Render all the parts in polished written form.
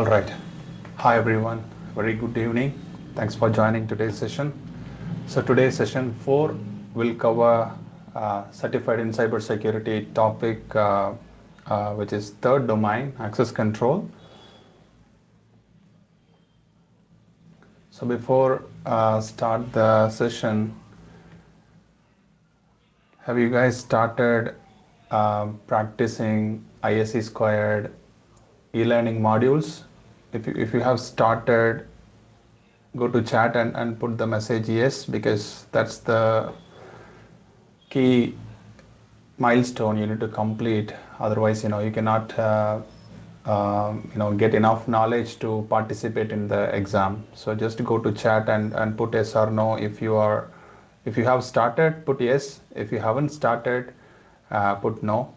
All right. Hi everyone. Very good evening. Thanks for joining today's session. So today's session 4 will cover certified in cybersecurity topic, which is third domain, access control. So before start the session, have you guys started practicing ISC squared e-learning modules? If you have started, go to chat and put the message yes, because that's the key milestone you need to complete. Otherwise, you cannot get enough knowledge to participate in the exam. So just go to chat and put yes or no. If you have started, put yes. If you haven't started, put no.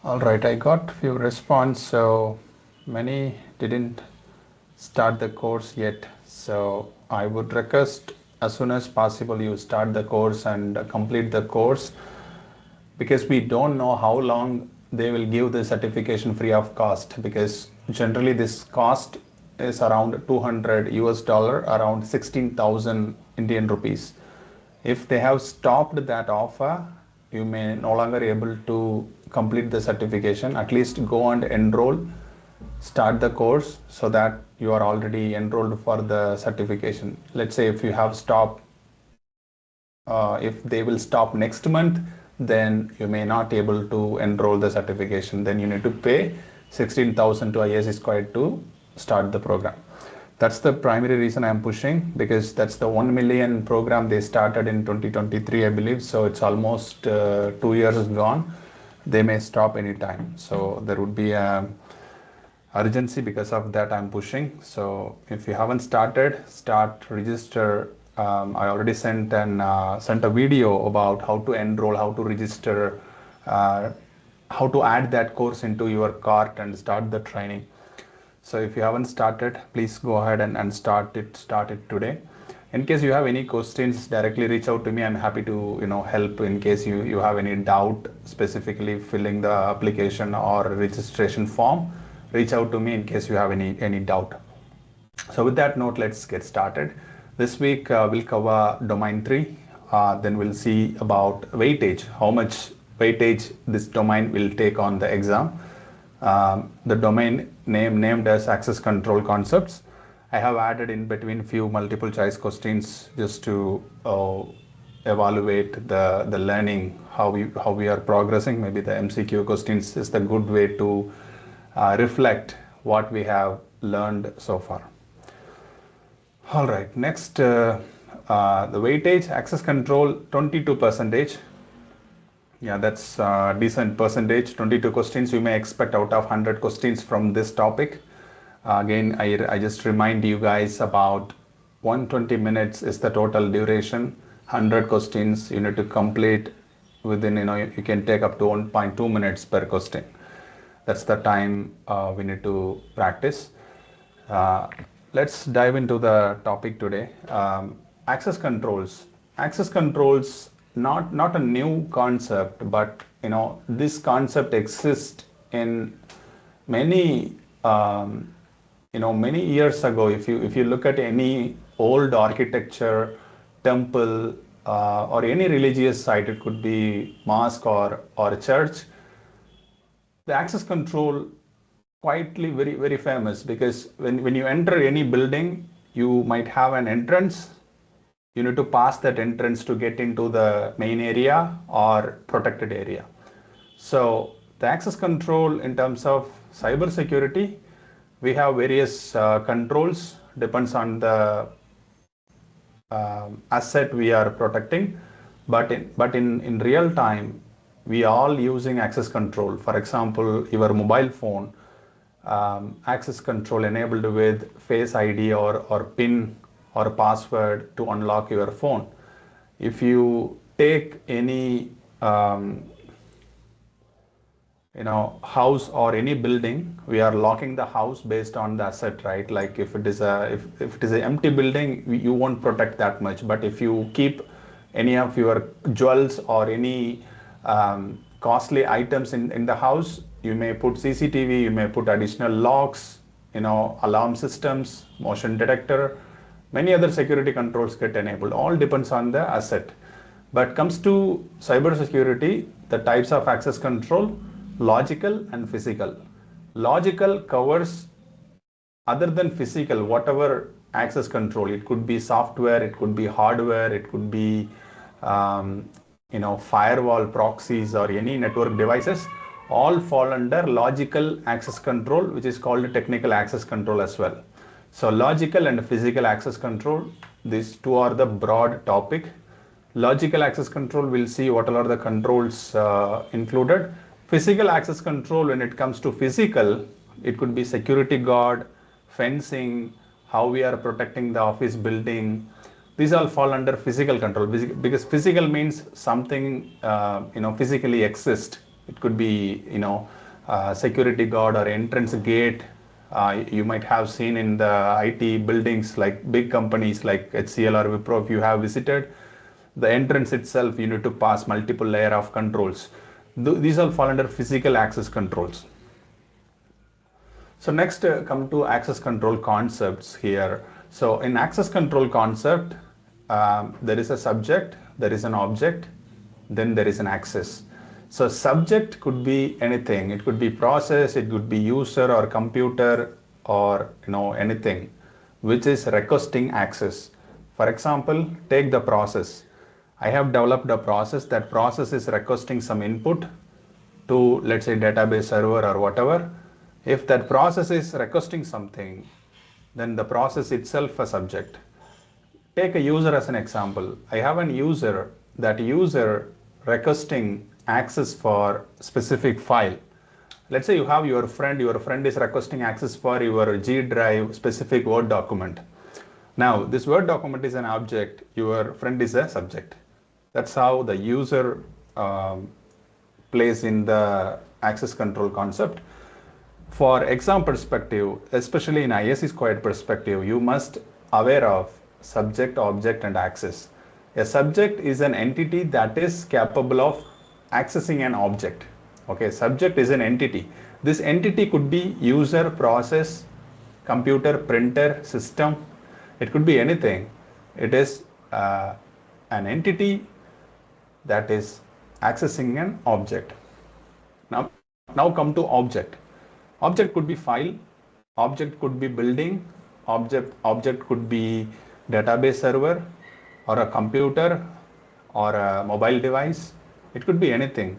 All right, I got few response. So many didn't start the course yet. So I would request as soon as possible you start the course and complete the course, because we don't know how long they will give the certification free of cost, because generally this cost is around 200 US dollar, around 16,000 Indian rupees. If they have stopped that offer, you may no longer able to complete the certification. At least go and enroll, start the course, so that you are already enrolled for the certification. Let's say if you have stopped, if they will stop next month, then you may not able to enroll the certification. Then you need to pay 16,000 to ISC2 to start the program. That's the primary reason I'm pushing, because that's the 1 million program they started in 2023, I believe. So it's almost 2 years gone. They may stop anytime. So there would be a urgency. Because of that, I'm pushing. So if you haven't started, start, register. I already sent a video about how to enroll, how to register, how to add that course into your cart and start the training. So if you haven't started, please go ahead and start it today. In case you have any questions, directly reach out to me. I'm happy to help in case you have any doubt, specifically filling the application or registration form. Reach out to me in case you have any doubt. So with that note, let's get started. This week we'll cover domain 3. Then we'll see about weightage, how much weightage this domain will take on the exam. The domain named as access control concepts. I have added in between few multiple choice questions just to evaluate the learning, how we are progressing. Maybe the MCQ questions is the good way to reflect what we have learned so far. All right, next the weightage, access control 22%. Yeah, that's decent percentage. 22 questions you may expect out of 100 questions from this topic. Again, I just remind you guys about 120 minutes is the total duration. 100 questions you need to complete within, you can take up to 1.2 minutes per question. That's the time we need to practice. Let's dive into the topic today. Access controls. Access controls, not a new concept, but this concept exists in many many years ago. If you look at any old architecture, temple, or any religious site, it could be mosque or a church, the access control quietly very famous, because when you enter any building, you might have an entrance, you need to pass that entrance to get into the main area or protected area. So the access control in terms of cybersecurity, we have various controls, depends on the asset we are protecting, but in real time we all using access control. For example, your mobile phone, access control enabled with Face ID or PIN or password to unlock your phone. If you take any house or any building, we are locking the house based on the asset, right? Like if it is an empty building, you won't protect that much. But if you keep any of your jewels or any costly items in the house, you may put CCTV, you may put additional locks, alarm systems, motion detector, many other security controls get enabled. All depends on the asset. But comes to cybersecurity, the types of access control, logical and physical. Logical covers other than physical, whatever access control. It could be software, it could be hardware, it could be firewall proxies or any network devices, all fall under logical access control, which is called technical access control as well. So logical and physical access control, these two are the broad topic. Logical access control, we'll see what are the controls included. Physical access control, when it comes to physical, it could be security guard, fencing, how we are protecting the office building. These all fall under physical control, because physical means something physically exists. It could be security guard or entrance gate. You might have seen in the IT buildings, like big companies like HCL or Wipro, if you have visited, the entrance itself, you need to pass multiple layer of controls. These all fall under physical access controls. So next come to access control concepts here. So in access control concept, there is a subject, there is an object, then there is an access. So subject could be anything. It could be process, it could be user or computer or anything which is requesting access. For example, take the process. I have developed a process. That process is requesting some input to, let's say, database server or whatever. If that process is requesting something, then the process itself a subject. Take a user as an example. I have an user, that user requesting access for specific file. Let's say you have your friend is requesting access for your G drive specific Word document. Now this Word document is an object, your friend is a subject. That's how the user plays in the access control concept. For exam perspective, especially in ISC2 perspective, you must aware of subject, object and access. A subject is an entity that is capable of accessing an object. Okay, subject is an entity. This entity could be user, process, computer, printer, system. It could be anything. It is an entity that is accessing an object. Now come to object. Object could be file, object could be building, object could be database server or a computer or a mobile device. It could be anything.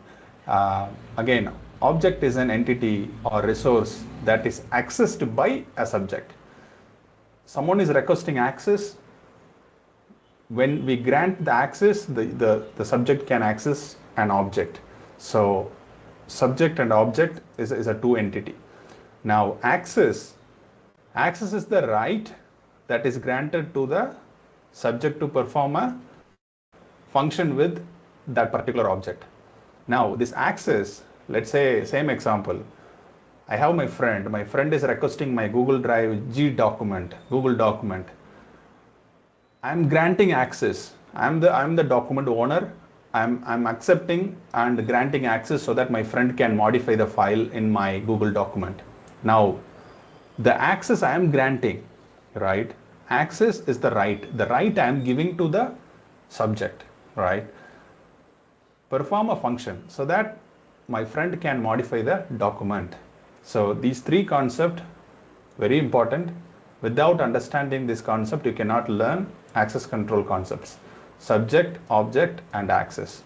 Again, object is an entity or resource that is accessed by a subject. Someone is requesting access. When we grant the access, the subject can access an object. So subject and object is a two entity. Now access is the right that is granted to the subject to perform a function with that particular object. Now this access, let's say same example, I have my friend is requesting my Google Drive Google document. I'm granting access. I'm the document owner. I'm accepting and granting access so that my friend can modify the file in my Google document. Now the access I am granting, right? Access is the right I am giving to the subject, right? Perform a function so that my friend can modify the document. So these three concepts, very important. Without understanding this concept, you cannot learn access control concepts: subject, object, and access.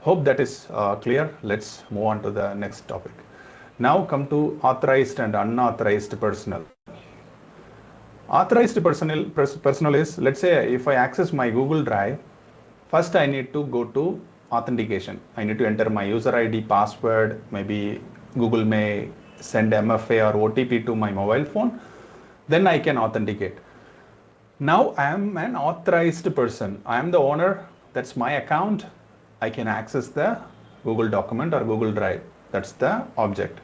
Hope that is clear. Let's move on to the next topic. Now come to authorized and unauthorized personnel. Authorized personnel is, let's say if I access my Google Drive, first I need to go to authentication. I need to enter my user ID, password, maybe Google may send MFA or OTP to my mobile phone, then I can authenticate. Now I am an authorized person. I am the owner, that's my account. I can access the Google document or Google Drive. That's the object.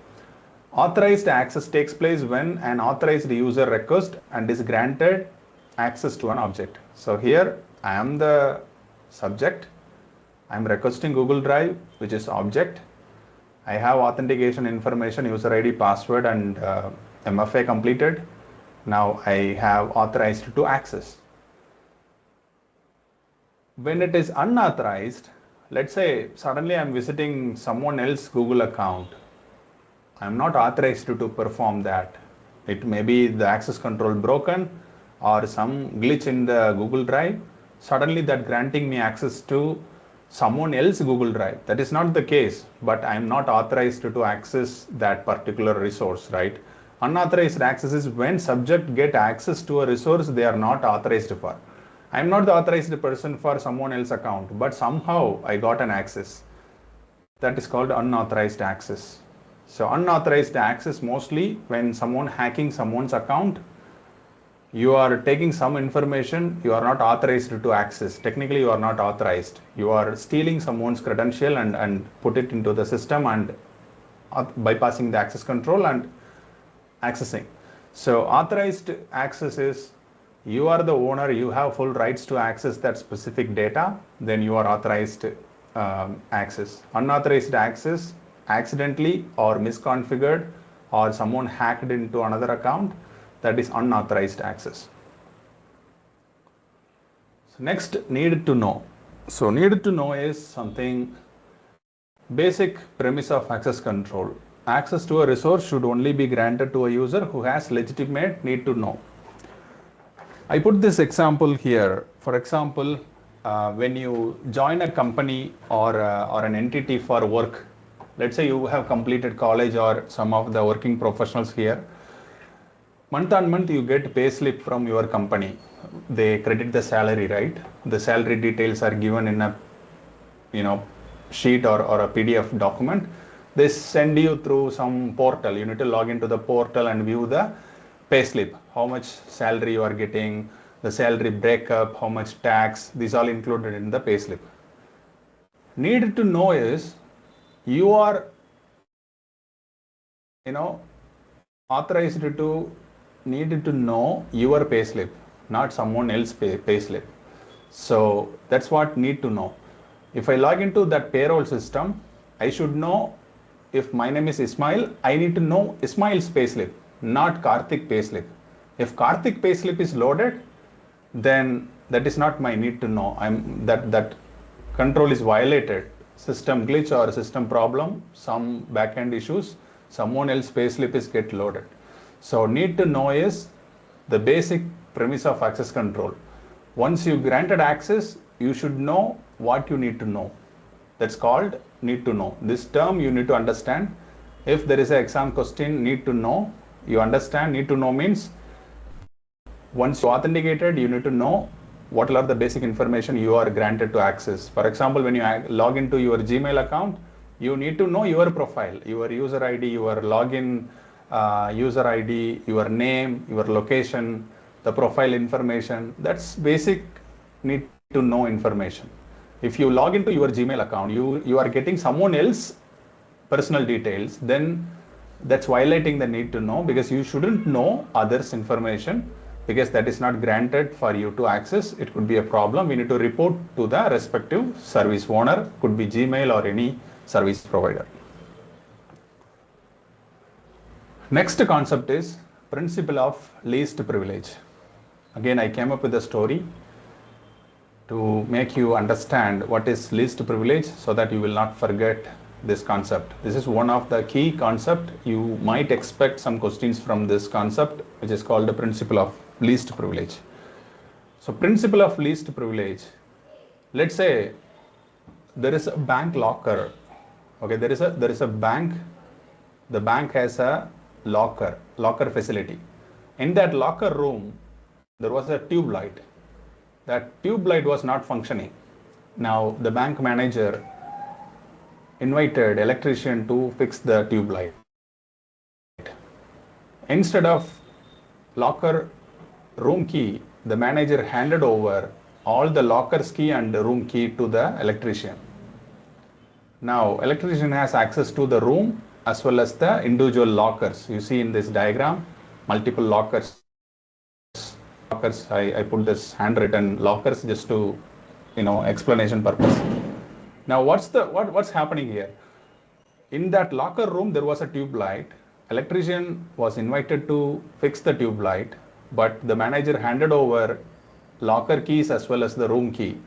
Authorized access takes place when an authorized user requests and is granted access to an object. So here I am the subject. I am requesting Google Drive, which is object. I have authentication information, user ID, password, and MFA completed. Now I have authorized to access. When it is unauthorized, let's say suddenly I'm visiting someone else's Google account. I'm not authorized to perform that. It may be the access control broken or some glitch in the Google Drive. Suddenly that granting me access to someone else's Google Drive. That is not the case, but I'm not authorized to access that particular resource, right? Unauthorized access is when subject get access to a resource they are not authorized for. I'm not the authorized person for someone else's account, but somehow I got an access. That is called unauthorized access. So unauthorized access mostly when someone hacking someone's account, you are taking some information you are not authorized to access. Technically you are not authorized. You are stealing someone's credential and put it into the system and bypassing the access control and accessing. So authorized access is you are the owner, you have full rights to access that specific data, then you are authorized access. Unauthorized access, accidentally or misconfigured or someone hacked into another account, that is unauthorized access. So next, need to know. So need to know is something basic premise of access control. Access to a resource should only be granted to a user who has legitimate need to know. I put this example here. For example, when you join a company or an entity for work, let's say you have completed college or some of the working professionals here, month on month you get pay slip from your company. They credit the salary, right? The salary details are given in a sheet or a PDF document. They send you through some portal. You need to log into the portal and view the pay slip, how much salary you are getting, the salary breakup, how much tax, these all included in the pay slip. Need to know is you are authorized to need to know your pay slip, not someone else's pay slip. So that's what need to know. If I log into that payroll system, I should know if my name is Ismail, I need to know Ismail's pay slip, not Karthik pay slip. If Karthik pay slip is loaded, then that is not my need to know. That control is violated. System glitch or system problem, some backend issues, someone else pay slip is get loaded. So need to know is the basic premise of access control. Once you granted access, you should know what you need to know. That's called need to know. This term you need to understand. If there is an exam question, need to know, you understand. Need to know means once you authenticated, you need to know what are the basic information you are granted to access. For example, when you log into your Gmail account, you need to know your profile, your user ID, your login user ID, your name, your location, the profile information. That's basic need to know information. If you log into your Gmail account, you are getting someone else personal details, then that's violating the need to know, because you shouldn't know others information, because that is not granted for you to access. It could be a problem. We need to report to the respective service owner, could be Gmail or any service provider. Next concept is principle of least privilege. Again, I came up with a story to make you understand what is least privilege so that you will not forget this concept. This is one of the key concept. You might expect some questions from this concept, which is called the principle of least privilege. So principle of least privilege. Let's say there is a bank locker. Okay, there is a bank. The bank has a locker facility. In that locker room, there was a tube light. That tube light was not functioning. Now the bank manager invited electrician to fix the tube light. Instead of locker room key, the manager handed over all the locker's key and the room key to the electrician. Now electrician has access to the room as well as the individual lockers. You see in this diagram, multiple lockers. I put this handwritten lockers just to, explanation purpose. Now what's happening here? In that locker room there was a tube light. Electrician was invited to fix the tube light, but the manager handed over locker keys as well as the room key.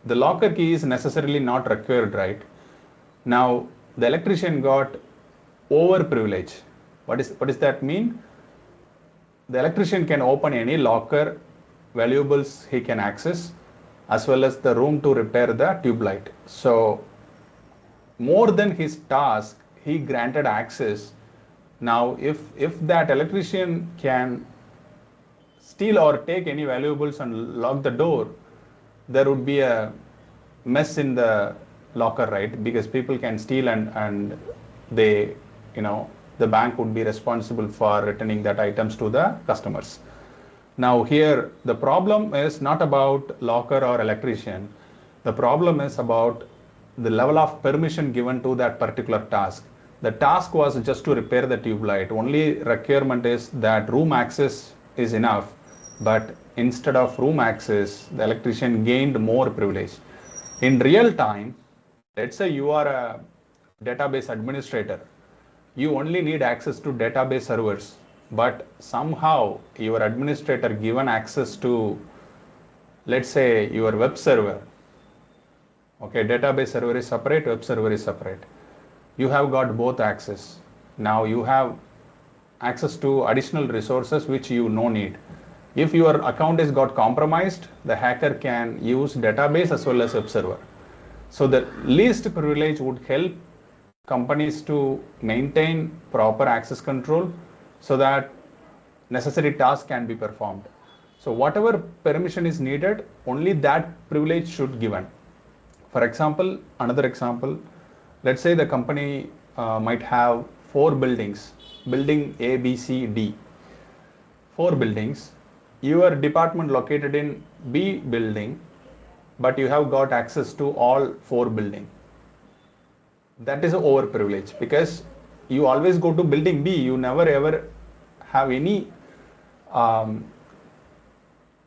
The locker key is necessarily not required, right? Now the electrician got over privilege. What does that mean? The electrician can open any locker valuables he can access as well as the room to repair the tube light. So more than his task, he granted access. Now if that electrician can steal or take any valuables and lock the door, there would be a mess in the locker, right? Because people can steal and they, the bank would be responsible for returning that items to the customers. Now here the problem is not about locker or electrician. The problem is about the level of permission given to that particular task. The task was just to repair the tube light. Only requirement is that room access is enough, but instead of room access, the electrician gained more privilege. In real time, let's say you are a database administrator. You only need access to database servers, but somehow your administrator given access to, let's say, your web server. Okay, database server is separate, web server is separate. You have got both access. Now you have access to additional resources which you no need. If your account is got compromised, the hacker can use database as well as web server. So the least privilege would help companies to maintain proper access control so that necessary tasks can be performed. So whatever permission is needed, only that privilege should given. For example, another example, let's say the company might have 4 buildings, building A, B, C, D. 4 buildings. Your department located in B building, but you have got access to all 4 buildings. That is over privilege because you always go to building B. You never ever have any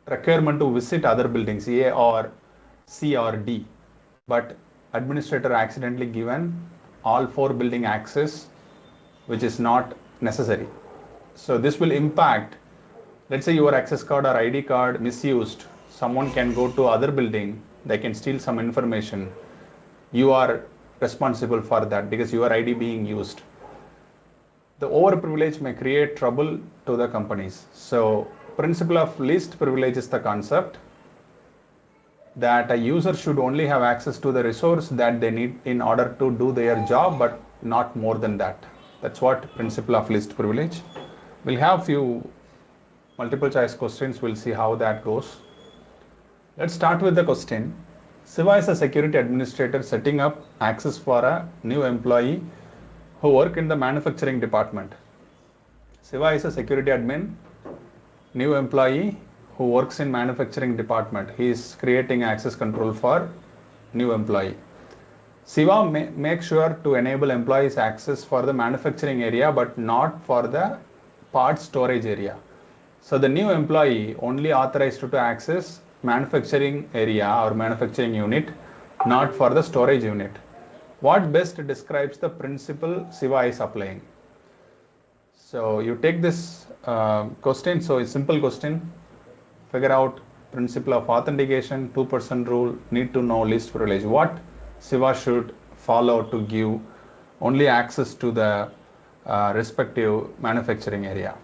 requirement to visit other buildings A or C or D. But administrator accidentally given all 4 building access, which is not necessary. So this will impact, let's say your access card or ID card misused. Someone can go to other building, they can steal some information. You are responsible for that because your ID being used. The overprivilege may create trouble to the companies. So principle of least privilege is the concept that a user should only have access to the resource that they need in order to do their job, but not more than that. That's what principle of least privilege. We'll have few multiple choice questions. We'll see how that goes. Let's start with the question. Siva is a security administrator setting up access for a new employee who work in the manufacturing department. Siva is a security admin, new employee who works in manufacturing department. He is creating access control for new employee. Siva make sure to enable employees access for the manufacturing area, but not for the parts storage area. So the new employee only authorized to access manufacturing area or manufacturing unit, not for the storage unit. What best describes the principle Siva is applying? So you take this question. So it's simple question. Figure out principle of authentication, 2% rule, need to know least privilege. What Siva should follow to give only access to the respective manufacturing area.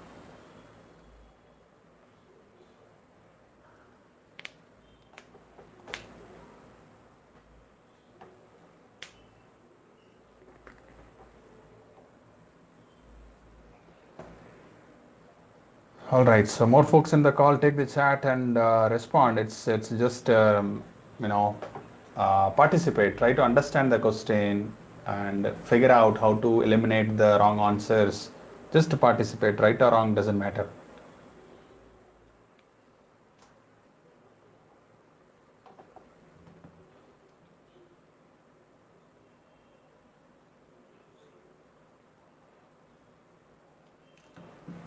All right, so more folks in the call, take the chat and respond. It's just participate, try to understand the question and figure out how to eliminate the wrong answers. Just to participate, right or wrong doesn't matter.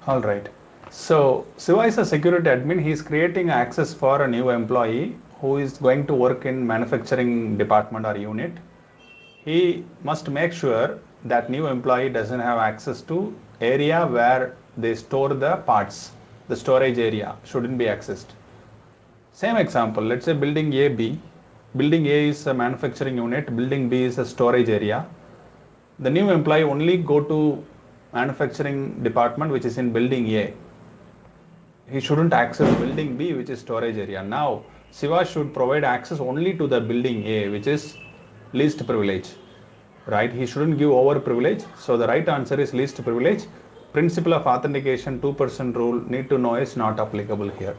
All right. So Siva is a security admin. He is creating access for a new employee who is going to work in manufacturing department or unit. He must make sure that new employee doesn't have access to area where they store the parts. The storage area shouldn't be accessed. Same example, let's say building A, B. Building A is a manufacturing unit, building B is a storage area. The new employee only go to manufacturing department which is in building A. He shouldn't access building B which is storage area. Now Siva should provide access only to the building A which is least privilege, right? He shouldn't give over privilege. So the right answer is least privilege. Principle of authentication 2% rule need to know is not applicable here.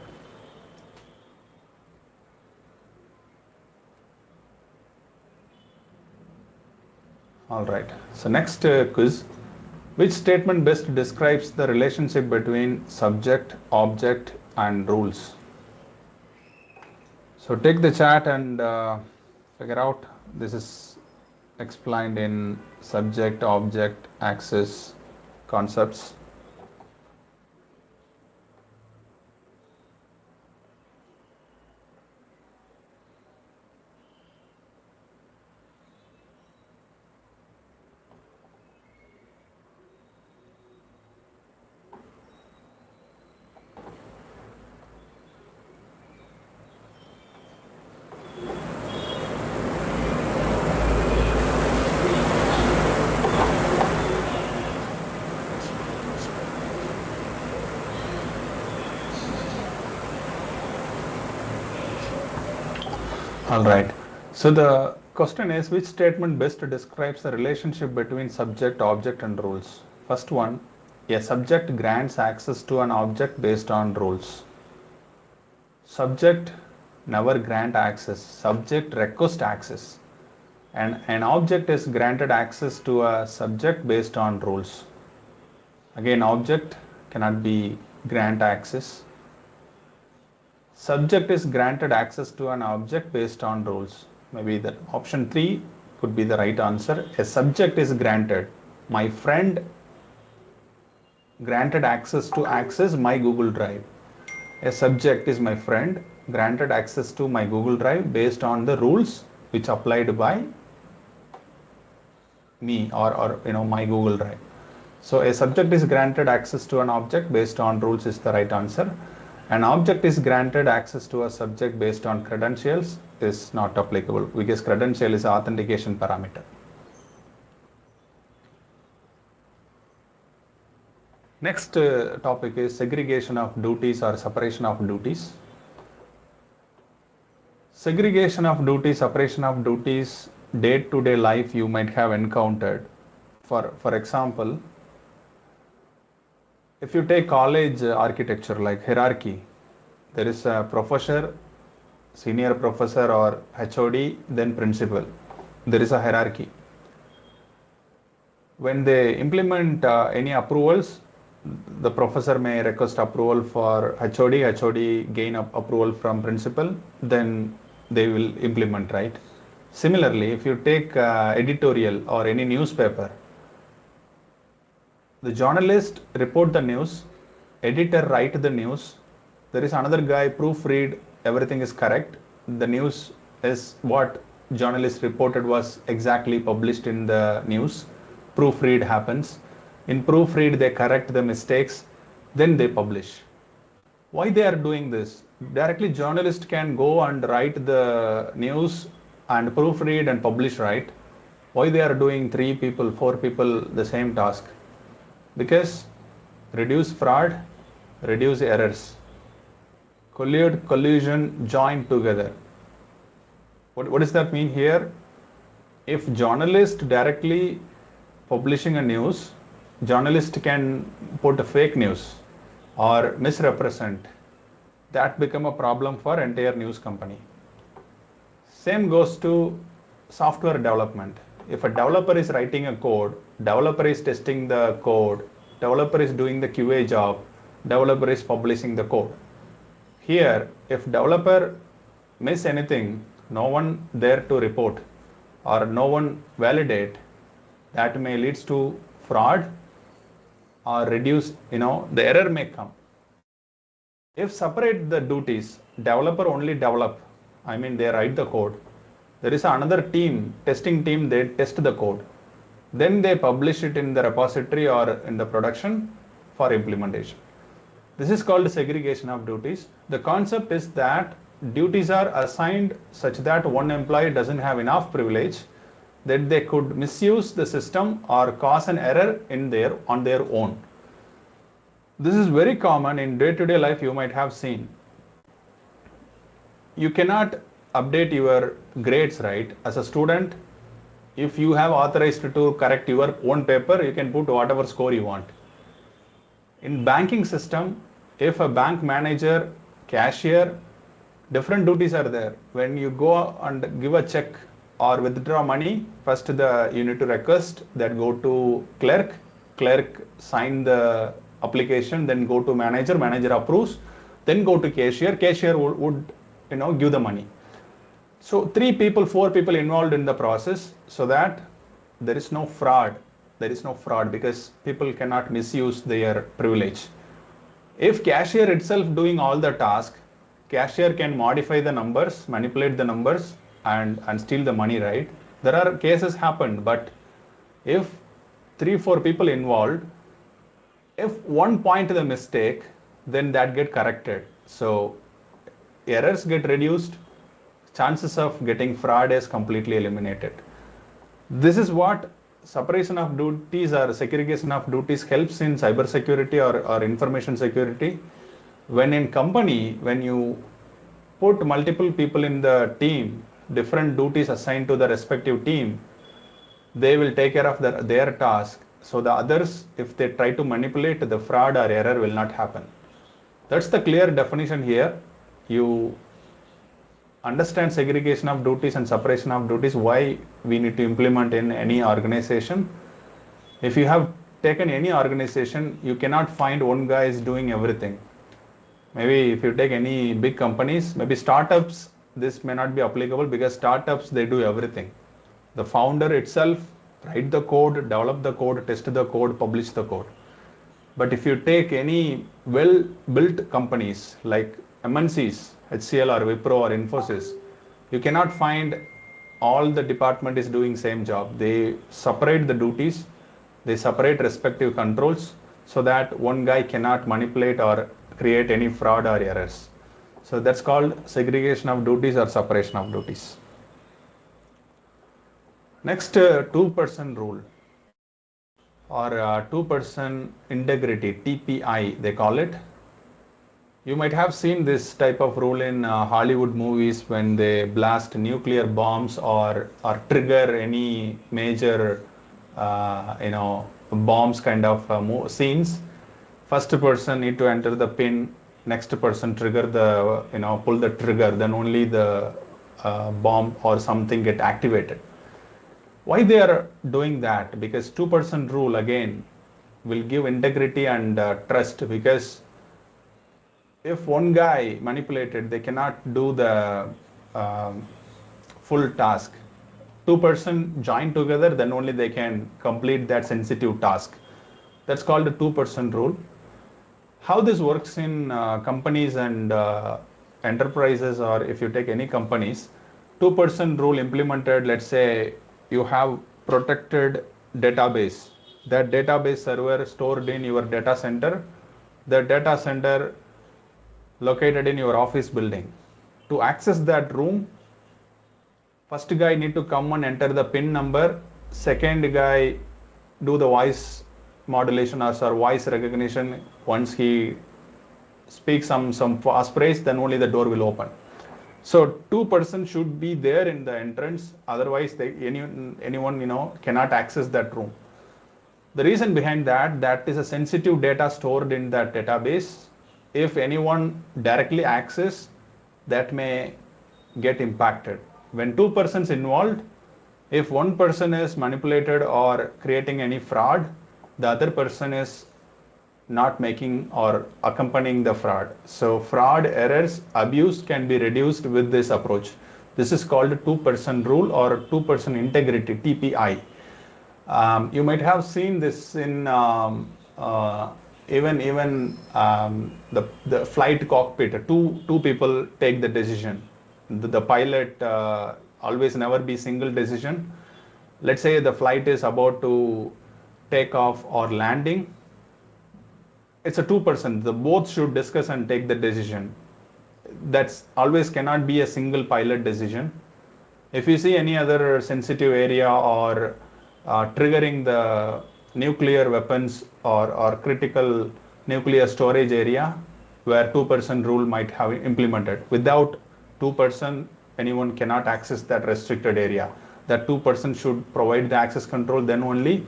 All right, so next quiz. Which statement best describes the relationship between subject, object and rules? So take the chat and figure out. This is explained in subject, object, access concepts. All right. So the question is, which statement best describes the relationship between subject, object and rules? First one, a subject grants access to an object based on rules. Subject never grant access. Subject request access. And an object is granted access to a subject based on rules. Again, object cannot be grant access. Subject is granted access to an object based on rules. Maybe the option 3 could be the right answer. A subject is granted. My friend granted access to access my Google Drive. A subject is my friend granted access to my Google Drive based on the rules which applied by me or my Google Drive. So a subject is granted access to an object based on rules is the right answer. An object is granted access to a subject based on credentials is not applicable because credential is authentication parameter. Next topic is segregation of duties or separation of duties. Segregation of duties, separation of duties, day-to-day life you might have encountered. For example, if you take college architecture like hierarchy, there is a professor, senior professor or HOD, then principal. There is a hierarchy. When they implement any approvals, the professor may request approval for HOD, HOD gain approval from principal, then they will implement, right? Similarly, if you take editorial or any newspaper, the journalist report the news, editor write the news, there is another guy proofread, everything is correct, the news is what journalist reported was exactly published in the news, proofread happens, in proofread they correct the mistakes, then they publish. Why they are doing this? Directly journalist can go and write the news and proofread and publish, right? Why they are doing 3 people, 4 people the same task? Because reduce fraud, reduce errors. Collude, collusion, join together. What does that mean here? If journalist directly publishing a news, journalist can put a fake news. or misrepresent, that become a problem for entire news company. Same goes to software development. If a developer is writing a code, developer is testing the code, developer is doing the QA job, developer is publishing the code. Here, if developer miss anything, no one there to report or no one validate, that may leads to fraud or reduce, the error may come. If separate the duties, developer only develop, they write the code. There is another team, testing team, they test the code. Then they publish it in the repository or in the production for implementation. This is called segregation of duties. The concept is that duties are assigned such that one employee doesn't have enough privilege that they could misuse the system or cause an error on their own. This is very common in day-to-day life. You might have seen. You cannot update your grades, right? As a student, if you have authorized to correct your own paper, you can put whatever score you want. In banking system, if a bank manager, cashier, different duties are there. When you go and give a check or withdraw money, first you need to request that go to clerk sign the application, then go to manager approves, then go to cashier would give the money. So 3 people, 4 people involved in the process, so that there is no fraud. There is no fraud because people cannot misuse their privilege. If cashier itself doing all the task, cashier can modify the numbers, manipulate the numbers and steal the money, right? There are cases happened, but if 3-4 people involved, if one point the mistake, then that get corrected. So errors get reduced, chances of getting fraud is completely eliminated. This is what separation of duties or segregation of duties helps in cybersecurity or information security. When in company, when you put multiple people in the team, different duties assigned to the respective team, they will take care of their task. So the others, if they try to manipulate, the fraud or error will not happen. That's the clear definition here. You understand segregation of duties and separation of duties, why we need to implement in any organization. If you have taken any organization, you cannot find one guy is doing everything. Maybe if you take any big companies, maybe startups, this may not be applicable because startups, they do everything. The founder itself write the code, develop the code, test the code, publish the code. But if you take any well-built companies like MNCs, HCL or Wipro or Infosys, you cannot find all the department is doing same job. They separate the duties, they separate respective controls so that one guy cannot manipulate or create any fraud or errors. So that's called segregation of duties or separation of duties. Next, 2% rule or 2% integrity, TPI they call it. You might have seen this type of rule in Hollywood movies when they blast nuclear bombs or trigger any major bombs kind of scenes. First person need to enter the pin, next person trigger the pull the trigger, then only the bomb or something get activated. Why they are doing that? Because 2% rule again will give integrity and trust, because if one guy manipulated, they cannot do the full task. 2% join together, then only they can complete that sensitive task. That's called the 2% rule. How this works in companies and enterprises, or if you take any companies, 2% rule implemented, let's say you have protected database. That database server stored in your data center, the data center located in your office building. To access that room, first guy need to come and enter the PIN number, second guy do the voice modulation or voice recognition. Once he speaks some fast phrase, then only the door will open. So 2% should be there in the entrance, otherwise anyone cannot access that room. The reason behind that, that is a sensitive data stored in that database. If anyone directly access, that may get impacted. When two persons involved, if one person is manipulated or creating any fraud, the other person is not making or accompanying the fraud. So fraud, errors, abuse can be reduced with this approach. This is called two-person rule or two-person integrity, TPI. You might have seen this in the flight cockpit. Two people take the decision. The pilot always never be single decision. Let's say the flight is about to take off or landing. It's a two-person. The both should discuss and take the decision. That's always cannot be a single pilot decision. If you see any other sensitive area or triggering the nuclear weapons or critical nuclear storage area where two-person rule might have implemented. Without two-person, anyone cannot access that restricted area. That two-person should provide the access control, then only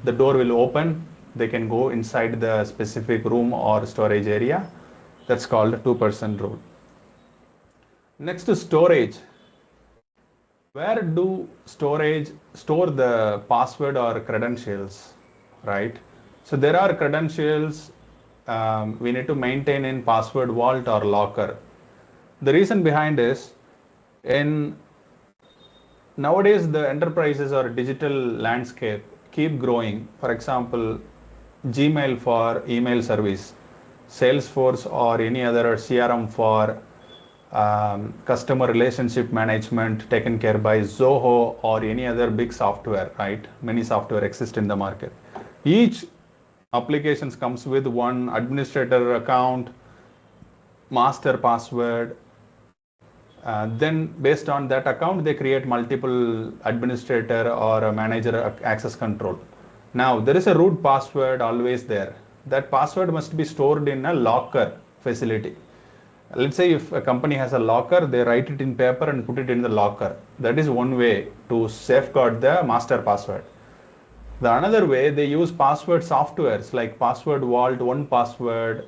the door will open. They can go inside the specific room or storage area. That's called two-person rule. Next is storage. Where do storage store the password or credentials, right? So there are credentials we need to maintain in password vault or locker. The reason behind is in nowadays the enterprises or digital landscape keep growing. For example, Gmail for email service, Salesforce or any other CRM for customer relationship management taken care by Zoho or any other big software, right? Many software exist in the market. Each applications comes with one administrator account, master password. Then based on that account, they create multiple administrator or a manager access control. Now there is a root password always there. That password must be stored in a locker facility. Let's say if a company has a locker, they write it in paper and put it in the locker. That is one way to safeguard the master password. The another way, they use password softwares like password vault, 1Password.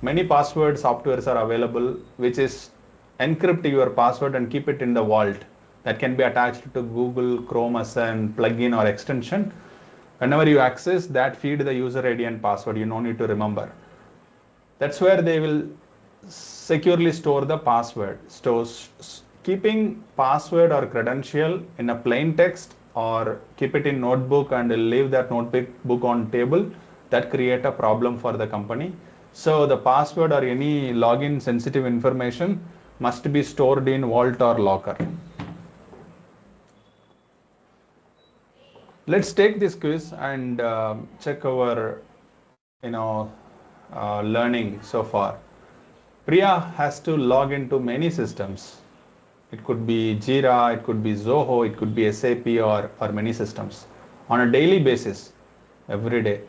Many password softwares are available which is encrypt your password and keep it in the vault. That can be attached to Google Chrome as an plugin or extension. Whenever you access that, feed the user ID and password. You no need to remember. That's where they will securely store the password. So keeping password or credential in a plain text or keep it in notebook and leave that notebook on table, that create a problem for the company. So the password or any login sensitive information must be stored in vault or locker. Let's take this quiz and check our learning so far. Priya has to log into many systems. It could be Jira, it could be Zoho, it could be SAP or many systems on a daily basis, every day,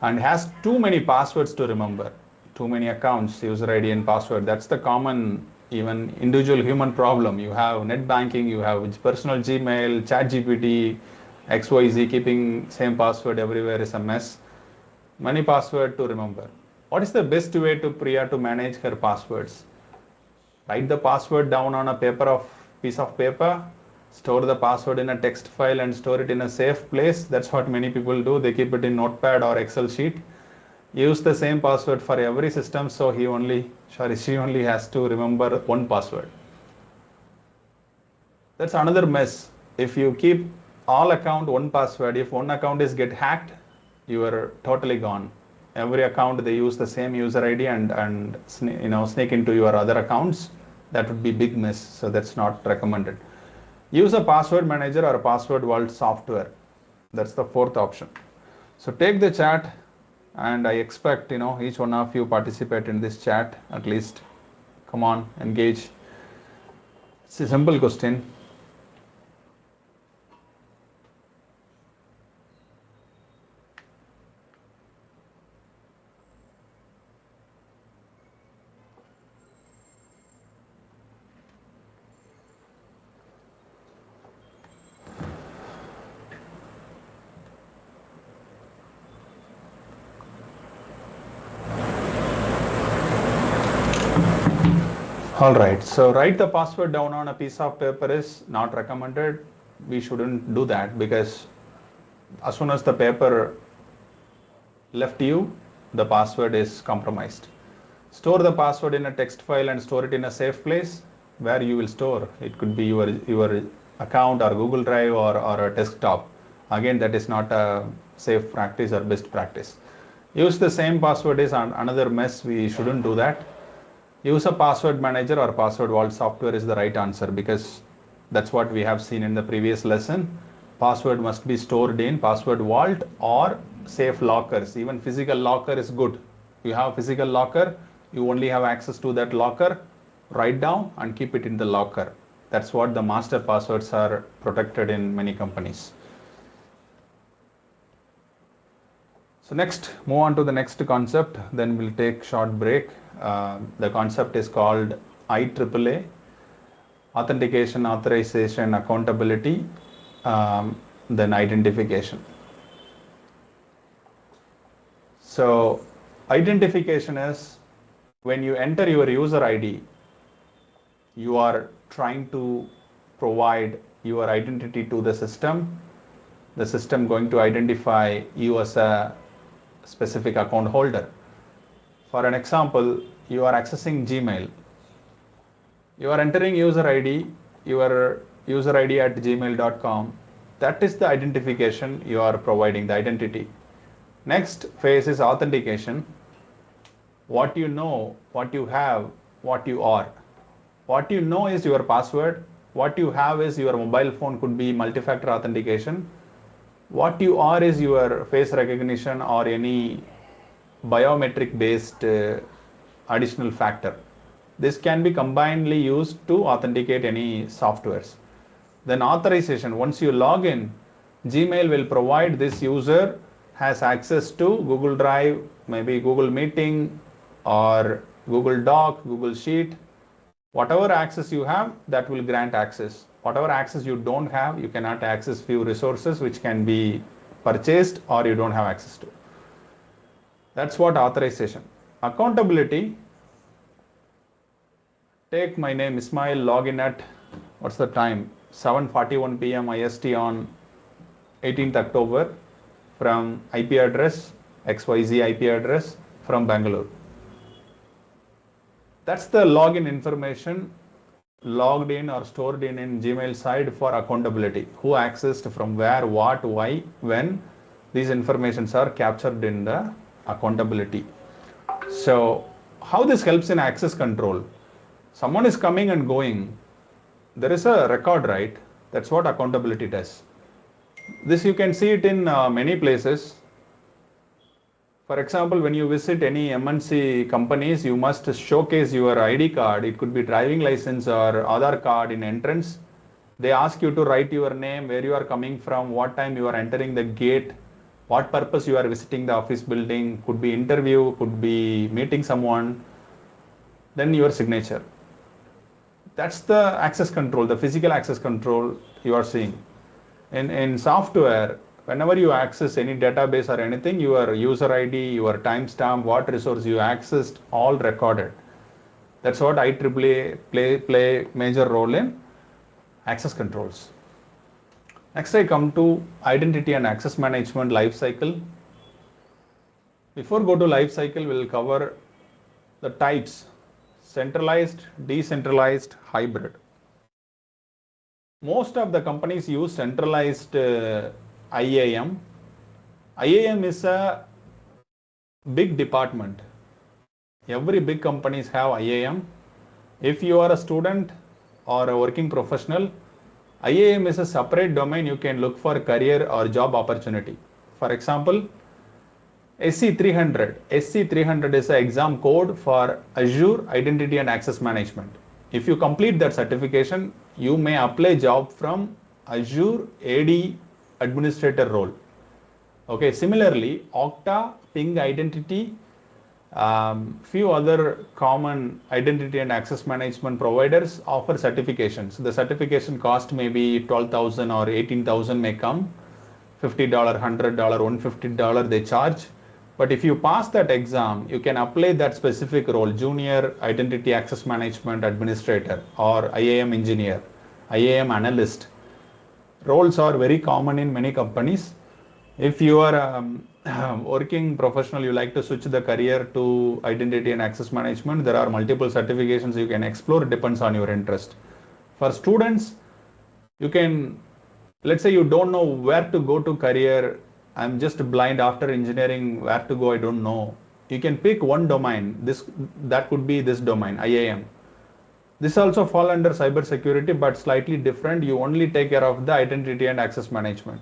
and has too many passwords to remember, too many accounts, user ID and password. That's the common, even individual human problem. You have net banking, you have personal Gmail, ChatGPT, XYZ, keeping same password everywhere is a mess. Many password to remember. What is the best way to Priya to manage her passwords? Write the password down on a piece of paper, store the password in a text file and store it in a safe place. That's what many people do. They keep it in notepad or Excel sheet. Use the same password for every system, so she only has to remember one password. That's another mess. If you keep all account one password, if one account is get hacked, you are totally gone. Every account they use the same user ID and sneak into your other accounts. That would be big mess. So that's not recommended. Use a password manager or a password vault software. That's the fourth option. So take the chat, and I expect each one of you participate in this chat at least. Come on, engage. It's a simple question. Alright, so write the password down on a piece of paper is not recommended. We shouldn't do that because as soon as the paper left you, the password is compromised. Store the password in a text file and store it in a safe place where you will store. It could be your account or Google Drive or a desktop. Again, that is not a safe practice or best practice. Use the same password is another mess. We shouldn't do that. Use a password manager or password vault software is the right answer because that's what we have seen in the previous lesson. Password must be stored in password vault or safe lockers. Even physical locker is good. You have physical locker, you only have access to that locker, write down and keep it in the locker. That's what the master passwords are protected in many companies. So next, move on to the next concept, then we'll take short break. The concept is called IAAA, authentication, authorization, accountability, then identification. So identification is when you enter your user ID, you are trying to provide your identity to the system going to identify you as a specific account holder. For an example, you are accessing Gmail. You are entering user ID, your user ID at gmail.com. That is the identification you are providing, the identity. Next phase is authentication. What you know, what you have, what you are. What you know is your password. What you have is your mobile phone, could be multi-factor authentication. What you are is your face recognition or any biometric based additional factor. This can be combinedly used to authenticate any softwares. Then authorization, once you log in, Gmail will provide this user has access to Google Drive, maybe Google Meeting or Google Doc, Google Sheet. Whatever access you have, that will grant access. Whatever access you don't have, you cannot access few resources which can be purchased or you don't have access to. That's what authorization. Accountability, take my name Ismail, login at, what's the time? 7:41 p.m. IST on 18th October from IP address, XYZ IP address from Bangalore. That's the login information logged in or stored in Gmail side for accountability. Who accessed from where, what, why, when. These informations are captured in the accountability. So how this helps in access control? Someone is coming and going. There is a record, right? That's what accountability does. This you can see it in many places. For example, when you visit any MNC companies, you must showcase your ID card. It could be driving license or Aadhaar card in entrance. They ask you to write your name, where you are coming from, what time you are entering the gate, what purpose you are visiting the office building, could be interview, could be meeting someone, then your signature. That's the access control, the physical access control you are seeing. In software, whenever you access any database or anything, your user ID, your timestamp, what resource you accessed, all recorded. That's what IAAA play major role in access controls. Next, I come to identity and access management lifecycle. Before go to lifecycle, we'll cover the types: centralized, decentralized, hybrid. Most of the companies use centralized IAM. IAM is a big department. Every big companies have IAM. If you are a student or a working professional, IAM is a separate domain you can look for career or job opportunity. For example, SC300. SC300 is an exam code for Azure Identity and Access Management. If you complete that certification, you may apply job from Azure AD administrator role. Okay, similarly, Okta, Ping Identity, few other common identity and access management providers offer certifications. The certification cost may be 12,000 or 18,000 may come, $50, $100, $150 they charge. But if you pass that exam, you can apply that specific role, junior identity access management administrator or IAM engineer, IAM analyst. Roles are very common in many companies. If you are working professional, you like to switch the career to identity and access management, there are multiple certifications you can explore. It depends on your interest. For students, you can, let's say you don't know where to go to career. I'm just blind after engineering, where to go, I don't know. You can pick one domain. That could be this domain, IAM. This also fall under cybersecurity, but slightly different. You only take care of the identity and access management.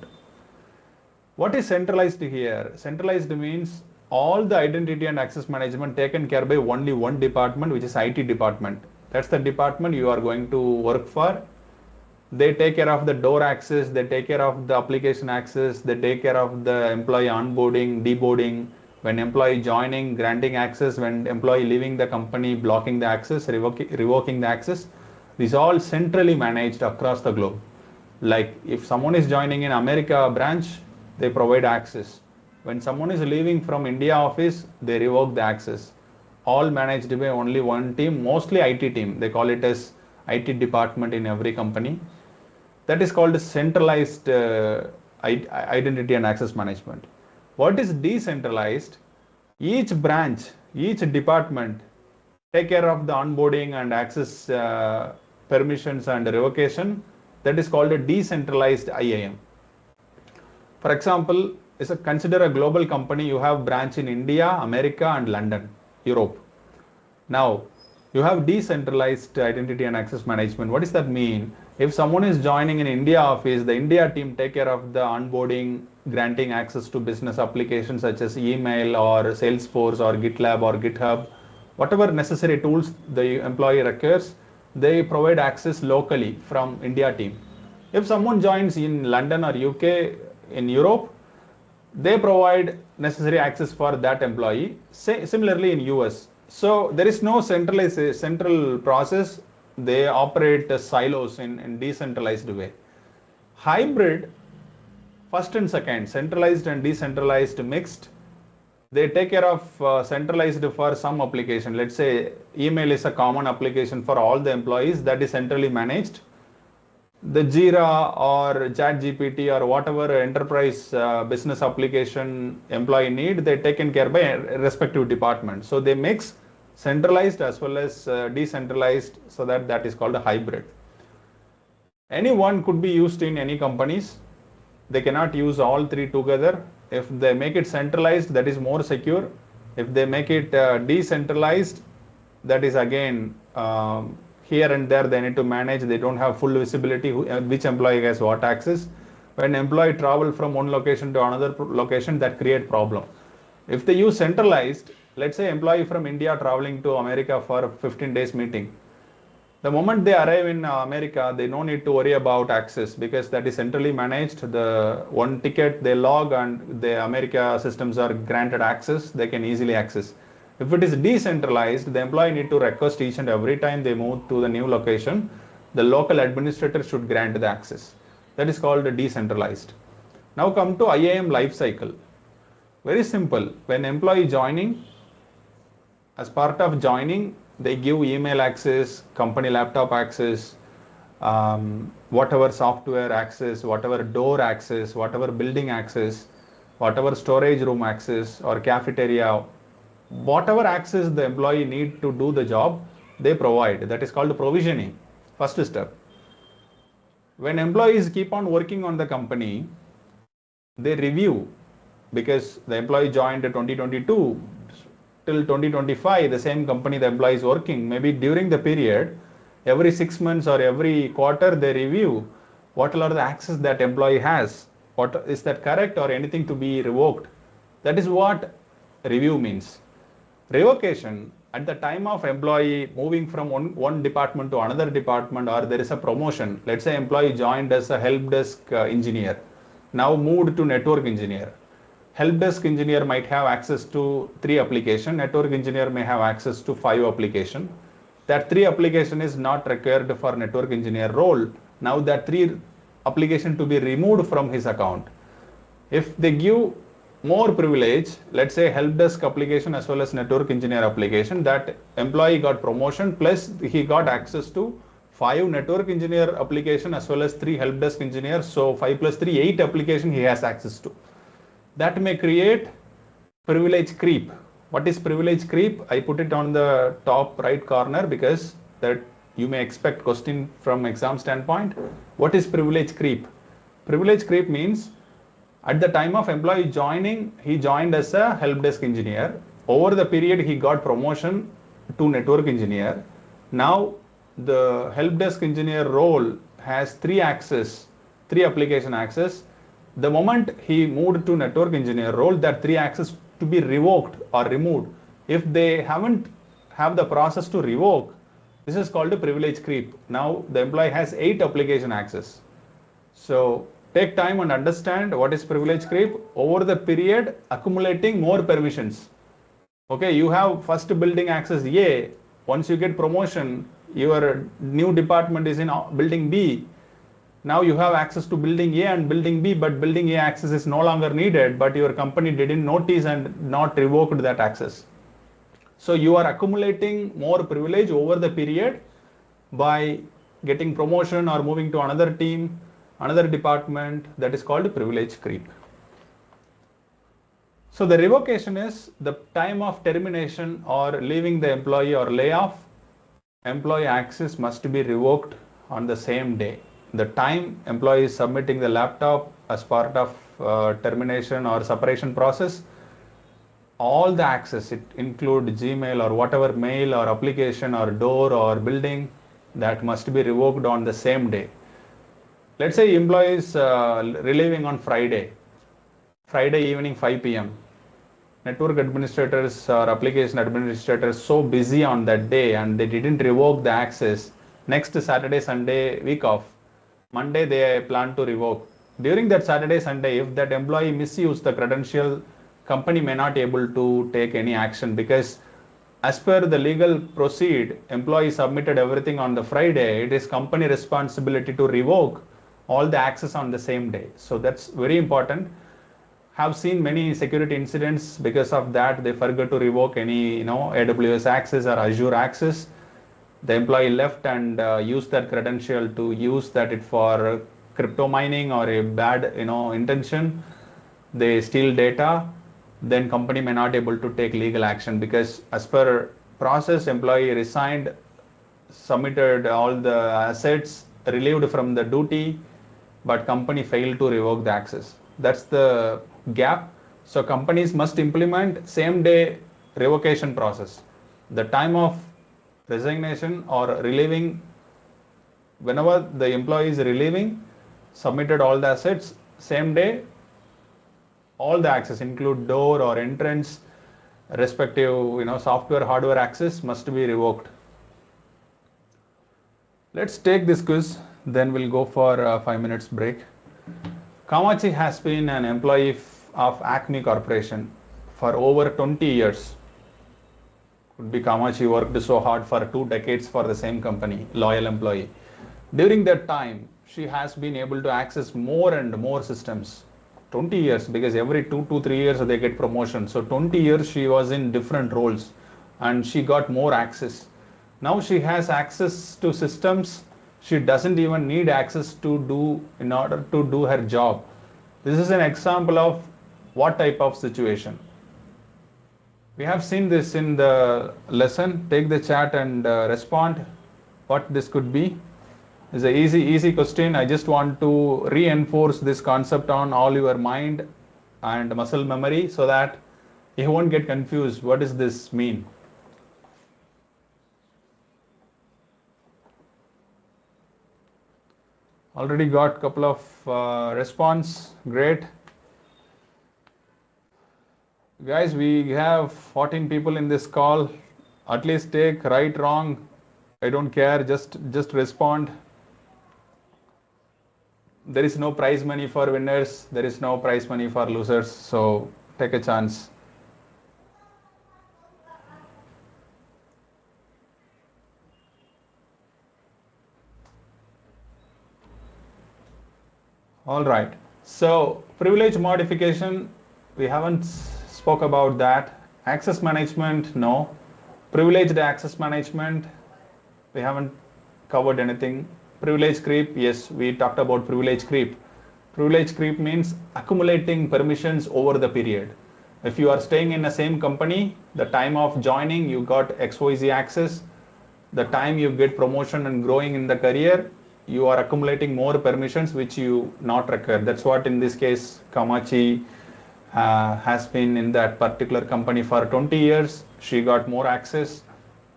What is centralized here? Centralized means all the identity and access management taken care by only one department, which is IT department. That's the department you are going to work for. They take care of the door access, they take care of the application access, they take care of the employee onboarding, deboarding, when employee joining, granting access, when employee leaving the company, blocking the access, revoking the access. These all centrally managed across the globe. Like if someone is joining in America branch, they provide access. When someone is leaving from India office, they revoke the access. All managed by only one team, mostly IT team. They call it as IT department in every company. That is called centralized identity and access management. What is decentralized? Each branch, each department take care of the onboarding and access permissions and revocation. That is called a decentralized IAM. For example, consider a global company. You have branch in India, America and London, Europe. Now, you have decentralized identity and access management. What does that mean? If someone is joining in India office, the India team take care of the onboarding, granting access to business applications such as email or Salesforce or GitLab or GitHub. Whatever necessary tools the employee requires, they provide access locally from India team. If someone joins in London or UK, in Europe, they provide necessary access for that employee. Similarly in US. So there is no central process. They operate as silos in decentralized way. Hybrid, first and second, centralized and decentralized mixed. They take care of centralized for some application. Let's say email is a common application for all the employees, that is centrally managed. The Jira or ChatGPT or whatever enterprise business application employee need, they taken care by respective department. So they mix centralized as well as decentralized, so that is called a hybrid. Any one could be used in any companies. They cannot use all three together. If they make it centralized, that is more secure. If they make it decentralized, that is again here and there they need to manage. They don't have full visibility which employee has what access. When employee travel from one location to another location, that create problem. If they use centralized, let's say employee from India traveling to America for a 15 days meeting. The moment they arrive in America, they no need to worry about access because that is centrally managed. The one ticket they log and the America systems are granted access, they can easily access. If it is decentralized, the employee need to request each and every time they move to the new location, the local administrator should grant the access. That is called decentralized. Now come to IAM lifecycle. Very simple. When employee joining, as part of joining, they give email access, company laptop access, whatever software access, whatever door access, whatever building access, whatever storage room access or cafeteria, whatever access the employee need to do the job, they provide. That is called provisioning. First step. When employees keep on working on the company, they review, because the employee joined 2022 till 2025, the same company the employee is working. Maybe during the period, every 6 months or every quarter, they review what are the access that employee has. What is that correct or anything to be revoked? That is what review means. Revocation, at the time of employee moving from one department to another department, or there is a promotion. Let's say employee joined as a help desk engineer, now moved to network engineer. Help desk engineer might have access to 3 applications. Network engineer may have access to 5 applications. That 3 application is not required for network engineer role. Now that 3 application to be removed from his account. If they give more privilege, let's say help desk application as well as network engineer application, that employee got promotion plus he got access to 5 network engineer application as well as 3 help desk engineers. So 5 plus 3, 8 application he has access to. That may create privilege creep. What is privilege creep? I put it on the top right corner because that you may expect question from exam standpoint. What is privilege creep? Privilege creep means at the time of employee joining, he joined as a help desk engineer. Over the period, he got promotion to network engineer. Now, the help desk engineer role has 3 application access. The moment he moved to network engineer role, that 3 access to be revoked or removed. If they haven't have the process to revoke, this is called a privilege creep. Now, the employee has 8 application access. So take time and understand what is privilege creep. Over the period, accumulating more permissions. Okay, you have first building access A. Once you get promotion, your new department is in building B. Now you have access to building A and building B, but building A access is no longer needed, but your company didn't notice and not revoked that access. So you are accumulating more privilege over the period by getting promotion or moving to another team, another department. That is called privilege creep. So the revocation is the time of termination or leaving the employee or layoff. Employee access must be revoked on the same day. The time employee is submitting the laptop as part of termination or separation process, all the access, it include Gmail or whatever mail or application or door or building, that must be revoked on the same day. Let's say employee is relieving on Friday evening 5 p.m. Network administrators or application administrators so busy on that day and they didn't revoke the access. Next Saturday, Sunday, week off. Monday they plan to revoke. During that Saturday, Sunday, if that employee misused the credential, company may not able to take any action because as per the legal proceed, employee submitted everything on the Friday. It is company responsibility to revoke all the access on the same day. So that's very important. Have seen many security incidents because of that. They forgot to revoke any AWS access or Azure access. The employee left and used that credential to use that it for crypto mining or a bad intention. They steal data. Then company may not able to take legal action because as per process, employee resigned, submitted all the assets, relieved from the duty, but company failed to revoke the access. That's the gap. So companies must implement same day revocation process. The time of resignation or relieving, whenever the employee is relieving, submitted all the assets, same day, all the access include door or entrance, respective software, hardware access must be revoked. Let's take this quiz, then we'll go for a 5 minutes break. Kamachi has been an employee of Acme Corporation for over 20 years. Could be Kamachi worked so hard for 2 decades for the same company, loyal employee. During that time, she has been able to access more and more systems. 20 years, because every 2 to 3 years they get promotion. So 20 years she was in different roles and she got more access. Now she has access to systems she doesn't even need access to do in order to do her job. This is an example of what type of situation. We have seen this in the lesson. Take the chat and respond what this could be. It's an easy question. I just want to reinforce this concept on all your mind and muscle memory so that you won't get confused. What does this mean? Already got a couple of response. Great. Guys, we have 14 people in this call. At least take right, wrong. I don't care. Just respond. There is no prize money for winners. There is no prize money for losers. So take a chance. All right. So privilege modification we haven't spoke about that. Access management, no. Privileged access management, we haven't covered anything. Privilege creep, yes, we talked about privilege creep. Privilege creep means accumulating permissions over the period. If you are staying in the same company, the time of joining you got XYZ access, the time you get promotion and growing in the career, you are accumulating more permissions which you not require. That's what in this case Kamachi has been in that particular company for 20 years. She got more access.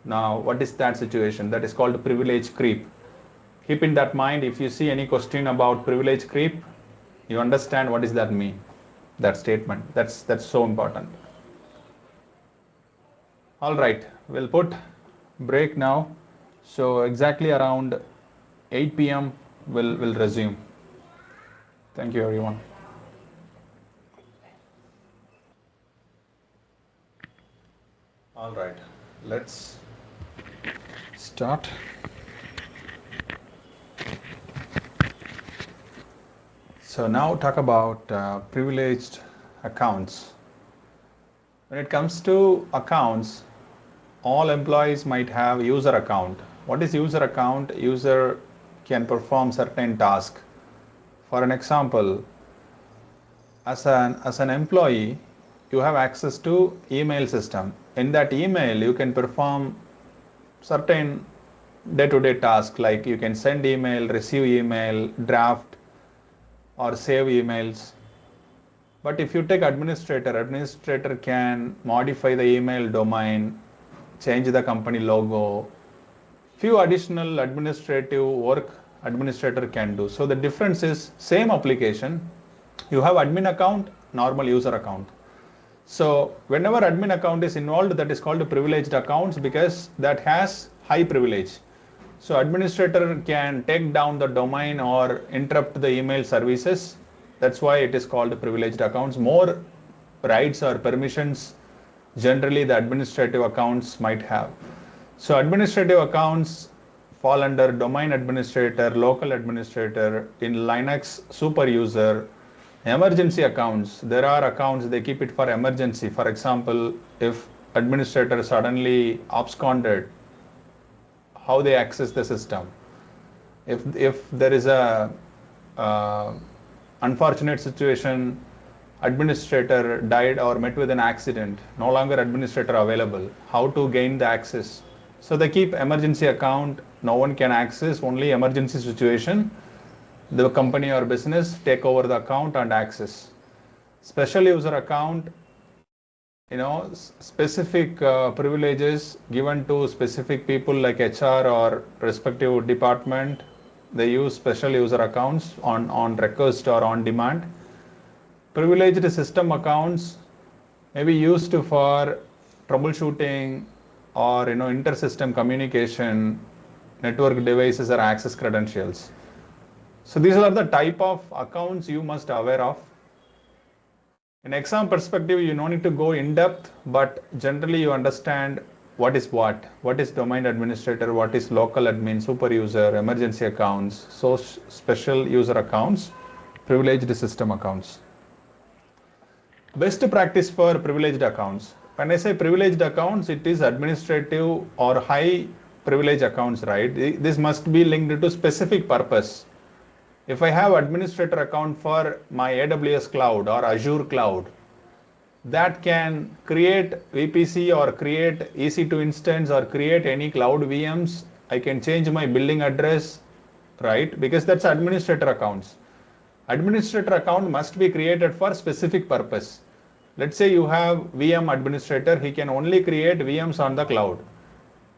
Now what is that situation? That is called privilege creep. Keep in that mind, if you see any question about privilege creep, you understand what does that mean, that statement. That's so important. All right, we'll put break now. So exactly around 8 p.m. we'll resume. Thank you, everyone. All right, let's start. So now talk about privileged accounts. When it comes to accounts, all employees might have user account. What is user account? User can perform certain task. For an example, as an employee, you have access to email system. In that email, you can perform certain day-to-day tasks, like you can send email, receive email, draft or save emails. But if you take administrator can modify the email domain, change the company logo, few additional administrative work administrator can do. So the difference is same application, you have admin account, normal user account. So whenever admin account is involved, that is called privileged accounts because that has high privilege. So administrator can take down the domain or interrupt the email services. That's why it is called privileged accounts. More rights or permissions generally the administrative accounts might have. So administrative accounts fall under domain administrator, local administrator, in Linux super user. Emergency accounts, there are accounts they keep it for emergency. For example, if administrator suddenly absconded, how they access the system. If there is a unfortunate situation, administrator died or met with an accident, no longer administrator available, how to gain the access. So they keep emergency account, no one can access, only emergency situation, the company or business take over the account and access. Special user account, specific privileges given to specific people like HR or respective department. They use special user accounts on request or on demand. Privileged system accounts may be used for troubleshooting or inter-system communication, network devices or access credentials. So these are the type of accounts you must aware of. In exam perspective, you don't need to go in depth, but generally you understand what is domain administrator, what is local admin, super user, emergency accounts, so special user accounts, privileged system accounts. Best practice for privileged accounts. When I say privileged accounts, it is administrative or high privilege accounts, right? This must be linked to specific purpose. If I have administrator account for my AWS cloud or Azure cloud, that can create VPC or create EC2 instance or create any cloud VMs. I can change my billing address, right? Because that's administrator accounts. Administrator account must be created for specific purpose. Let's say you have VM administrator, he can only create VMs on the cloud.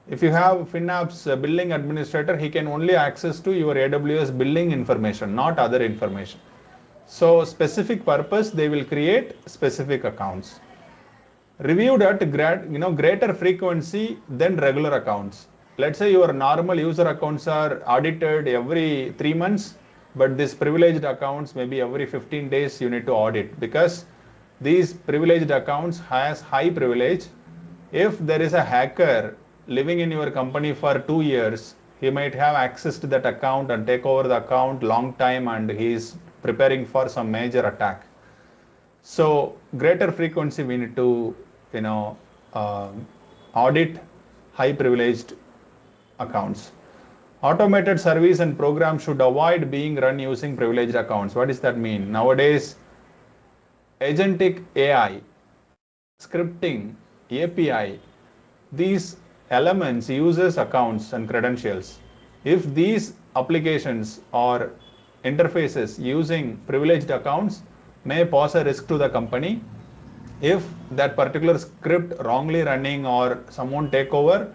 If you have FinApps billing administrator, he can only access to your AWS billing information, not other information. So specific purpose, they will create specific accounts. Reviewed at greater frequency than regular accounts. Let's say your normal user accounts are audited every 3 months, but these privileged accounts maybe every 15 days you need to audit, because these privileged accounts has high privilege. If there is a hacker living in your company for 2 years, he might have access to that account and take over the account long time, and he is preparing for some major attack. So greater frequency we need to, audit high privileged accounts. Automated service and program should avoid being run using privileged accounts. What does that mean? Nowadays, agentic AI, scripting, API, these elements uses accounts and credentials. If these applications or interfaces using privileged accounts may pose a risk to the company. If that particular script wrongly running or someone take over,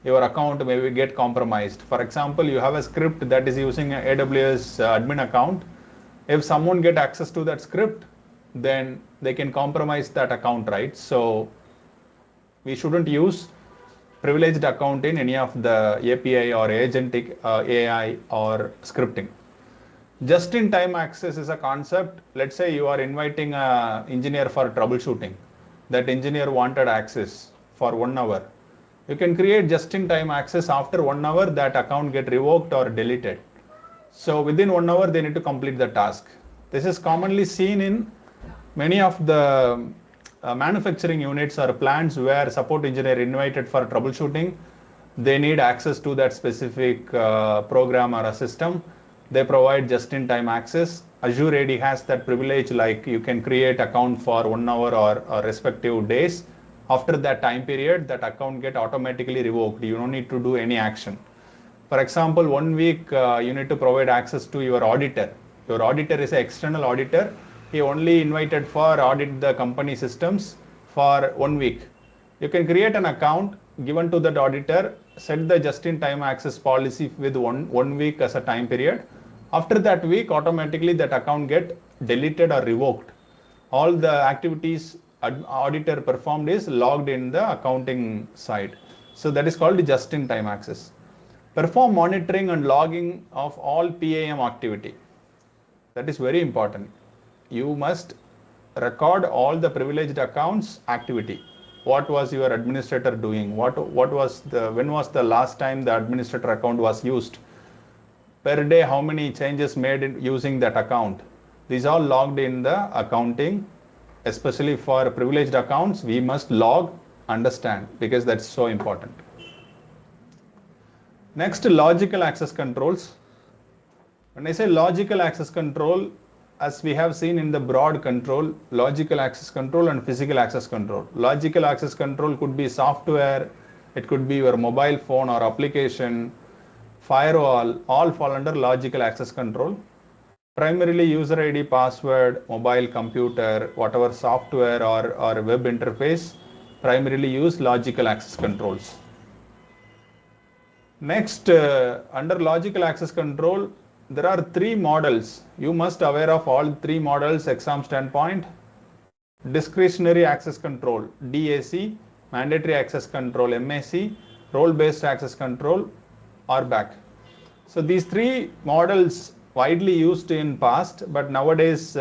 your account may get compromised. For example, you have a script that is using an AWS admin account. If someone get access to that script, then they can compromise that account, right? So we shouldn't use privileged account in any of the API or agentic AI or scripting. Just-in-time access is a concept. Let's say you are inviting an engineer for troubleshooting. That engineer wanted access for 1 hour. You can create just-in-time access. After 1 hour, that account get revoked or deleted. So within 1 hour, they need to complete the task. This is commonly seen in many of the manufacturing units or plants where support engineer invited for troubleshooting. They need access to that specific program or a system. They provide just-in-time access. Azure AD has that privilege, like you can create account for 1 hour or respective days. After that time period, that account get automatically revoked. You don't need to do any action. For example, 1 week you need to provide access to your auditor. Your auditor is an external auditor. He only invited for audit the company systems for 1 week. You can create an account given to that auditor, set the just-in-time access policy with one week as a time period. After that week, automatically that account get deleted or revoked. All the activities auditor performed is logged in the accounting side. So that is called just-in-time access. Perform monitoring and logging of all PAM activity. That is very important. You must record all the privileged accounts activity. What was your administrator doing? When was the last time the administrator account was used? Per day, how many changes made using that account? These are logged in the accounting. Especially for privileged accounts, we must log, understand, because that's so important. Next, logical access controls. When I say logical access control, as we have seen in the broad control, logical access control and physical access control. Logical access control could be software, it could be your mobile phone or application, firewall, all fall under logical access control. Primarily user ID, password, mobile computer, whatever software or web interface, primarily use logical access controls. Next, under logical access control, there are 3 models. You must aware of all 3 models exam standpoint. Discretionary access control, DAC, mandatory access control, MAC, role-based access control, RBAC. So these 3 models widely used in past, but nowadays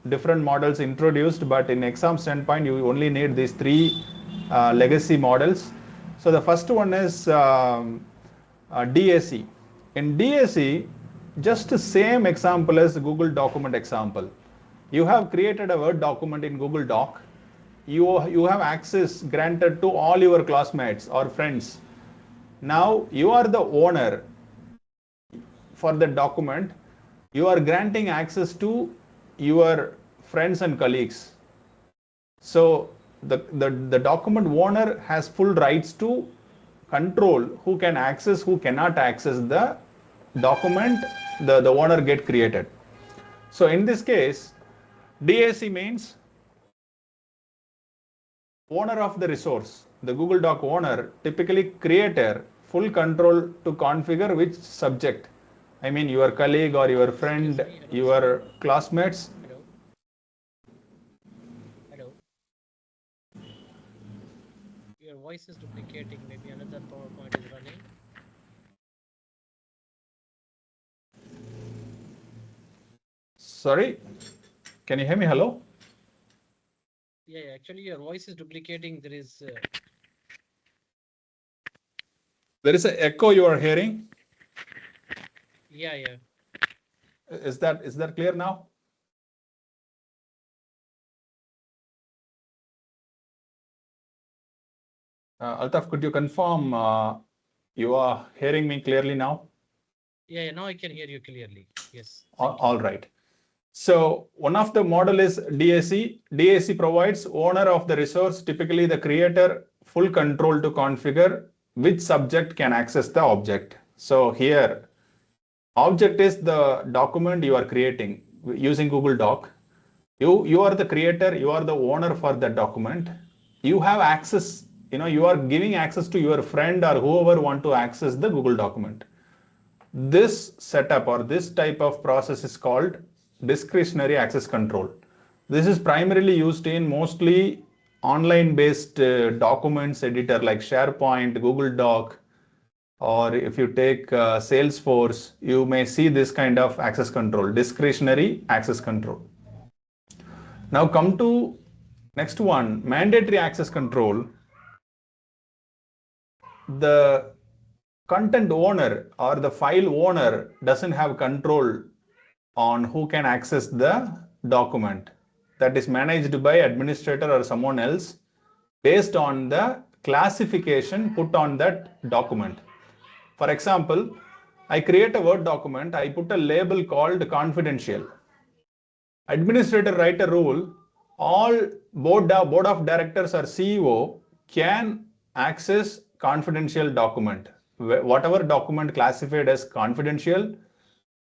different models introduced, but in exam standpoint, you only need these 3 legacy models. So the first one is DAC. In DAC, just the same example as Google document example. You have created a Word document in Google Doc. You have access granted to all your classmates or friends. Now you are the owner for the document. You are granting access to your friends and colleagues. So the document owner has full rights to control who can access, who cannot access the document the owner get created. So in this case, DAC means owner of the resource. The Google Doc owner, typically creator, full control to configure which subject. I mean your colleague or your friend, your classmates. Hello. Your voice is duplicating. Maybe another PowerPoint is running. Sorry, can you hear me? Hello? Yeah, actually your voice is duplicating. There is an echo you are hearing. yeah. Is that clear now? Altaf, could you confirm you are hearing me clearly now? Yeah, now I can hear you clearly. Yes. All right. So one of the model is DAC. DAC provides owner of the resource, typically the creator, full control to configure which subject can access the object. So here, object is the document you are creating using Google Doc. You are the creator, you are the owner for that document. You have access, you are giving access to your friend or whoever want to access the Google document. This setup or this type of process is called discretionary access control. This is primarily used in mostly online based documents editor like SharePoint, Google Doc, or if you take Salesforce, you may see this kind of access control, discretionary access control. Now come to next one, mandatory access control. The content owner or the file owner doesn't have control on who can access the document. That is managed by administrator or someone else based on the classification put on that document. For example, I create a Word document, I put a label called confidential. Administrator write a rule, all board of directors or CEO can access confidential document. Whatever document classified as confidential,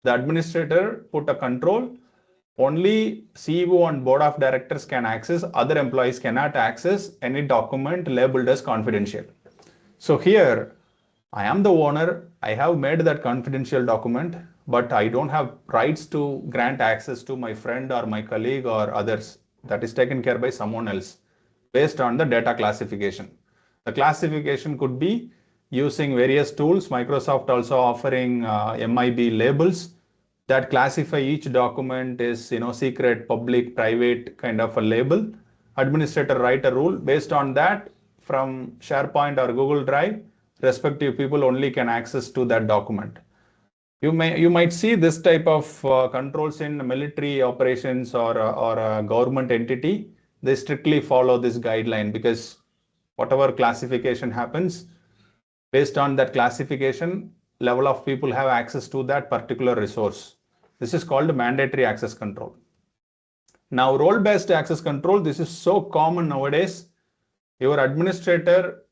the administrator put a control, only CEO and board of directors can access, other employees cannot access any document labeled as confidential. So here, I am the owner, I have made that confidential document, but I don't have rights to grant access to my friend or my colleague or others. That is taken care by someone else based on the data classification. The classification could be using various tools, Microsoft also offering MIB labels that classify each document is secret, public, private kind of a label. Administrator write a rule based on that from SharePoint or Google Drive, respective people only can access to that document. You might see this type of controls in military operations or a government entity. They strictly follow this guideline because whatever classification happens, based on that classification, level of people have access to that particular resource. This is called mandatory access control. Now, role-based access control, this is so common nowadays. Your administrator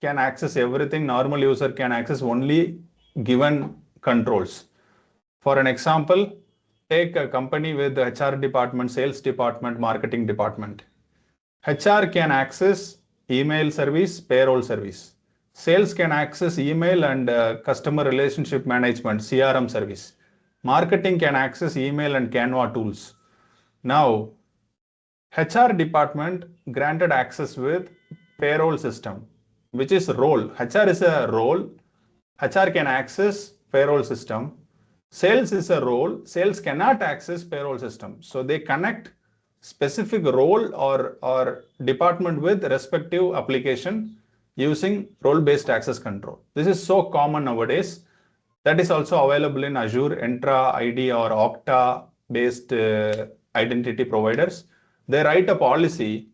can access everything. Normal user can access only given controls. For an example, take a company with the HR department, sales department, marketing department. HR can access email service, payroll service. Sales can access email and customer relationship management, CRM service. Marketing can access email and Canva tools. Now, HR department granted access with payroll system, which is role. HR is a role. HR can access payroll system. Sales is a role. Sales cannot access payroll system. So they connect specific role or department with respective application using role-based access control. This is so common nowadays. That is also available in Azure, Entra ID or Okta based identity providers. They write a policy,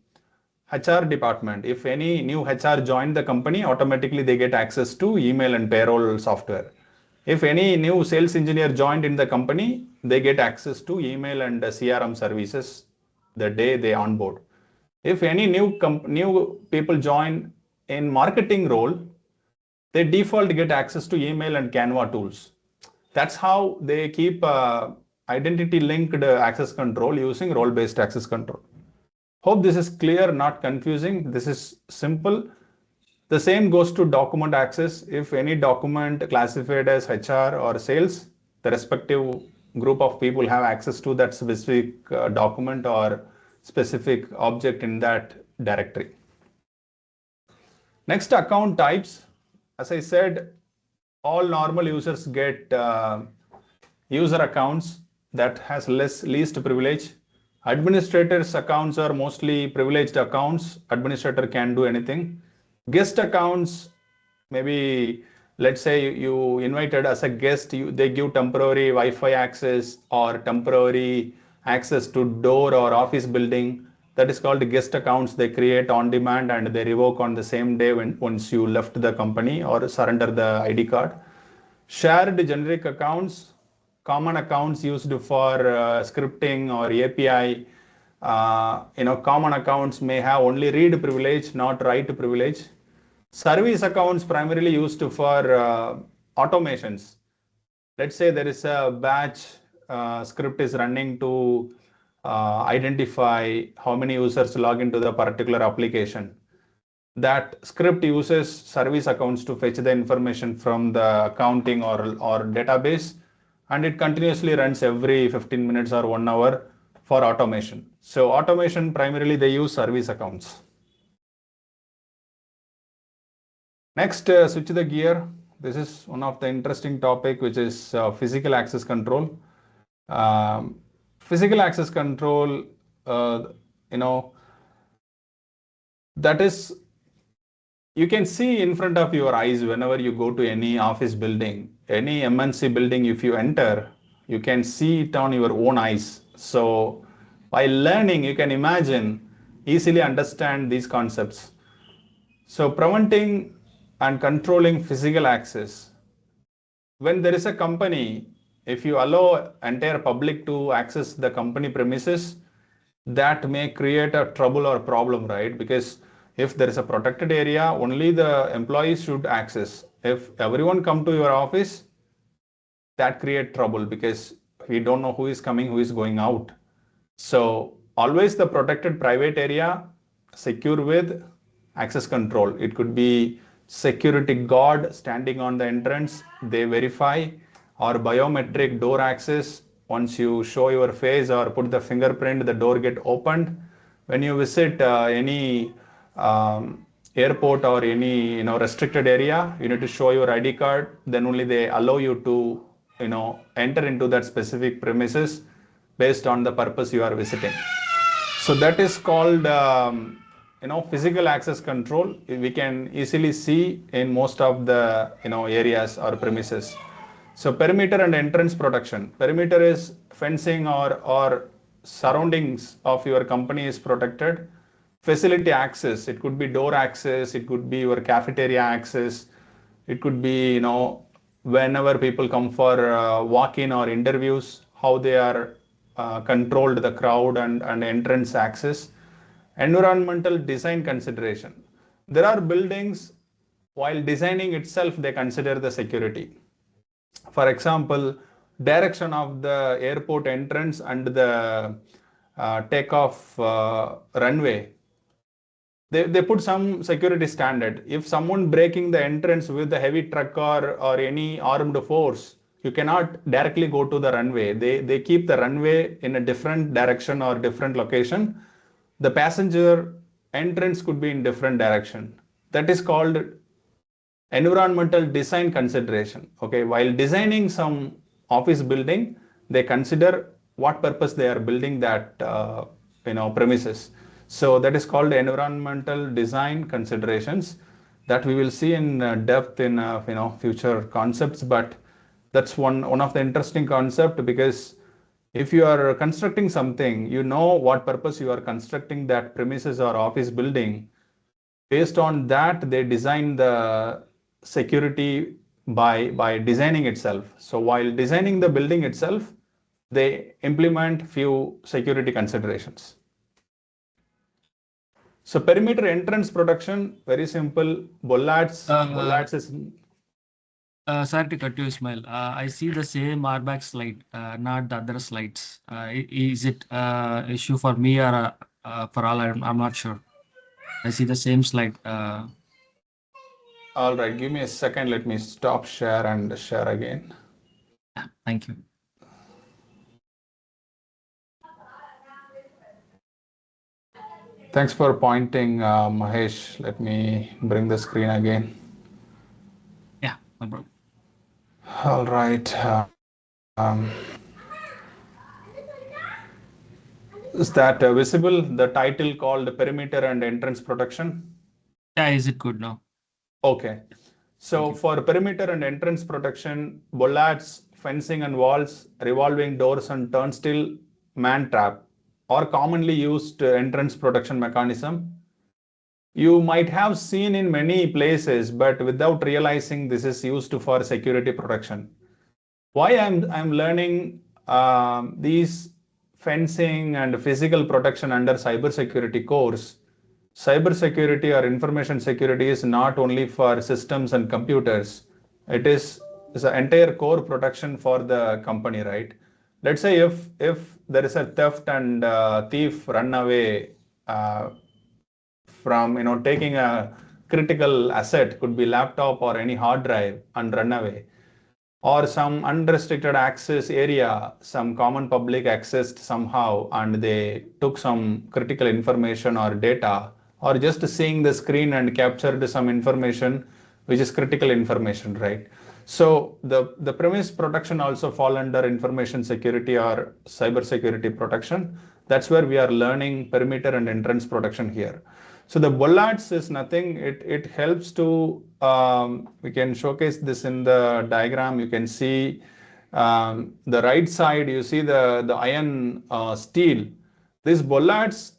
HR department, if any new HR joined the company, automatically they get access to email and payroll software. If any new sales engineer joined in the company, they get access to email and CRM services the day they onboard. If any new people join in marketing role, they default get access to email and Canva tools. That's how they keep identity linked access control using role-based access control. Hope this is clear, not confusing. This is simple. The same goes to document access. If any document classified as HR or sales, the respective group of people have access to that specific document or specific object in that directory. Next, account types. As I said, all normal users get user accounts that has least privilege. Administrators accounts are mostly privileged accounts. Administrator can do anything. Guest accounts, maybe let's say you invited as a guest, they give temporary Wi-Fi access or temporary access to door or office building. That is called guest accounts. They create on demand and they revoke on the same day once you left the company or surrender the ID card. Shared generic accounts, common accounts used for scripting or API. Common accounts may have only read privilege, not write privilege. Service accounts primarily used for automations. Let's say there is a batch script is running to identify how many users log into the particular application. That script uses service accounts to fetch the information from the accounting or database, and it continuously runs every 15 minutes or 1 hour for automation. So automation, primarily they use service accounts. Next, switch the gear. This is one of the interesting topic, which is physical access control. Physical access control, that is, you can see in front of your eyes whenever you go to any office building, any MNC building. If you enter, you can see it on your own eyes. So while learning, you can imagine, easily understand these concepts. So preventing and controlling physical access. When there is a company, if you allow entire public to access the company premises, that may create a trouble or problem, right? Because if there is a protected area, only the employees should access. If everyone come to your office, that create trouble because we don't know who is coming, who is going out. So always the protected private area, secure with access control. It could be security guard standing on the entrance, they verify, or biometric door access. Once you show your face or put the fingerprint, the door get opened. When you visit any airport or any restricted area, you need to show your ID card. Then only they allow you to enter into that specific premises based on the purpose you are visiting. So that is called physical access control. We can easily see in most of the areas or premises. So perimeter and entrance protection. Perimeter is fencing or surroundings of your company is protected. Facility access, it could be door access, it could be your cafeteria access, it could be whenever people come for walk-in or interviews, how they are controlled, the crowd and entrance access. Environmental design consideration. There are buildings, while designing itself, they consider the security. For example, direction of the airport entrance and the takeoff runway. They put some security standard. If someone breaking the entrance with a heavy truck or any armed force, you cannot directly go to the runway. They keep the runway in a different direction or different location. The passenger entrance could be in different direction. That is called environmental design consideration. Okay, while designing some office building, they consider what purpose they are building that premises. So that is called environmental design considerations that we will see in depth in future concepts. But that's one of the interesting concept, because if you are constructing something, you know what purpose you are constructing that premises or office building. Based on that, they design the security by designing itself. So while designing the building itself, they implement few security considerations. So perimeter entrance protection, very simple. Bollards is. Sorry to cut you, Ismail. I see the same RBAC slide, not the other slides. Is it issue for me or for all? I'm not sure. I see the same slide. All right, give me a second. Let me stop share and share again. Thank you. Thanks for pointing, Mahesh. Let me bring the screen again. Yeah, no problem. All right. Is that visible? The title called Perimeter and Entrance Protection? Yeah, is it good now? Okay. So for perimeter and entrance protection, bollards, fencing and walls, revolving doors and turnstile, man trap. or commonly used entrance protection mechanism. You might have seen in many places, but without realizing this is used for security protection. Why I'm learning these fencing and physical protection under cybersecurity course. Cybersecurity or information security is not only for systems and computers. It is an entire core protection for the company, right? Let's say if there is a theft and thief run away from taking a critical asset, could be laptop or any hard drive, and run away, or some unrestricted access area, some common public accessed somehow, and they took some critical information or data, or just seeing the screen and captured some information which is critical information, right? So the premise protection also fall under information security or cyber security protection. That's where we are learning perimeter and entrance protection here. So the bollards is nothing. It helps to, we can showcase this in the diagram. You can see the right side, you see the iron steel. These bollards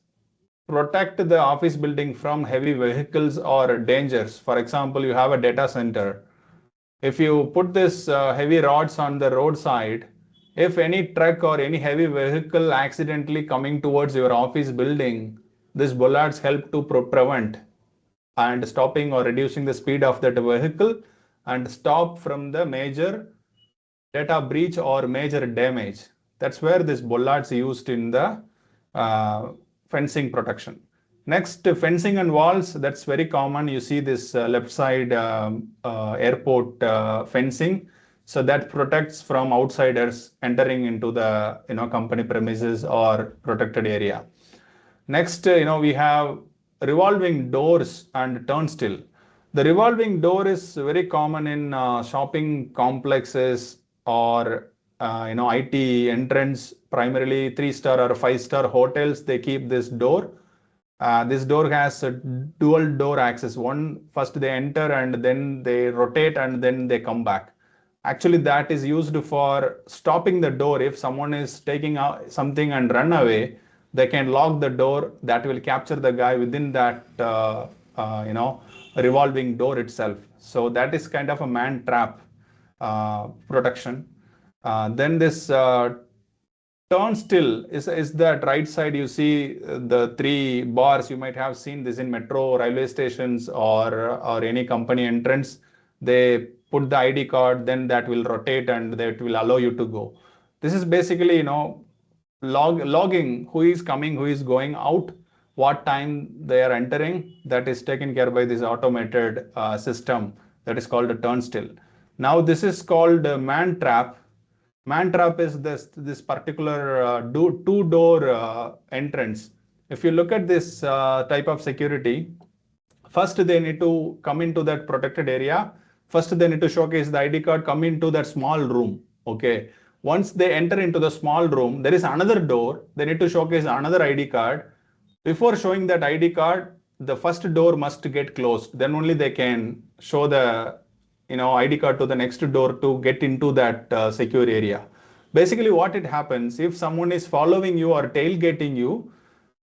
protect the office building from heavy vehicles or dangers. For example, you have a data center. If you put this heavy rods on the roadside, if any truck or any heavy vehicle accidentally coming towards your office building, these bollards help to prevent and stopping or reducing the speed of that vehicle and stop from the major data breach or major damage. That's where this bollards used in the fencing protection. Next, fencing and walls, that's very common. You see this left side airport fencing. So that protects from outsiders entering into the company premises or protected area. Next, we have revolving doors and turnstile. The revolving door is very common in shopping complexes or IT entrance, primarily 3-star or 5-star hotels. They keep this door. This door has a dual door access. First they enter and then they rotate and then they come back. Actually, that is used for stopping the door. If someone is taking out something and run away, they can lock the door. That will capture the guy within that revolving door itself. So that is kind of a man trap protection. Then this turnstile is that right side. You see the 3 bars. You might have seen this in metro, railway stations, or any company entrance. They put the ID card, then that will rotate and that will allow you to go. This is basically logging who is coming, who is going out, what time they are entering. That is taken care by this automated system that is called a turnstile. Now this is called man trap. Man trap is this particular two-door entrance. If you look at this type of security, first they need to come into that protected area. First they need to showcase the ID card, come into that small room. Okay. Once they enter into the small room, there is another door. They need to showcase another ID card. Before showing that ID card, the first door must get closed. Then only they can show the ID card to the next door to get into that secure area. Basically, what it happens, if someone is following you or tailgating you,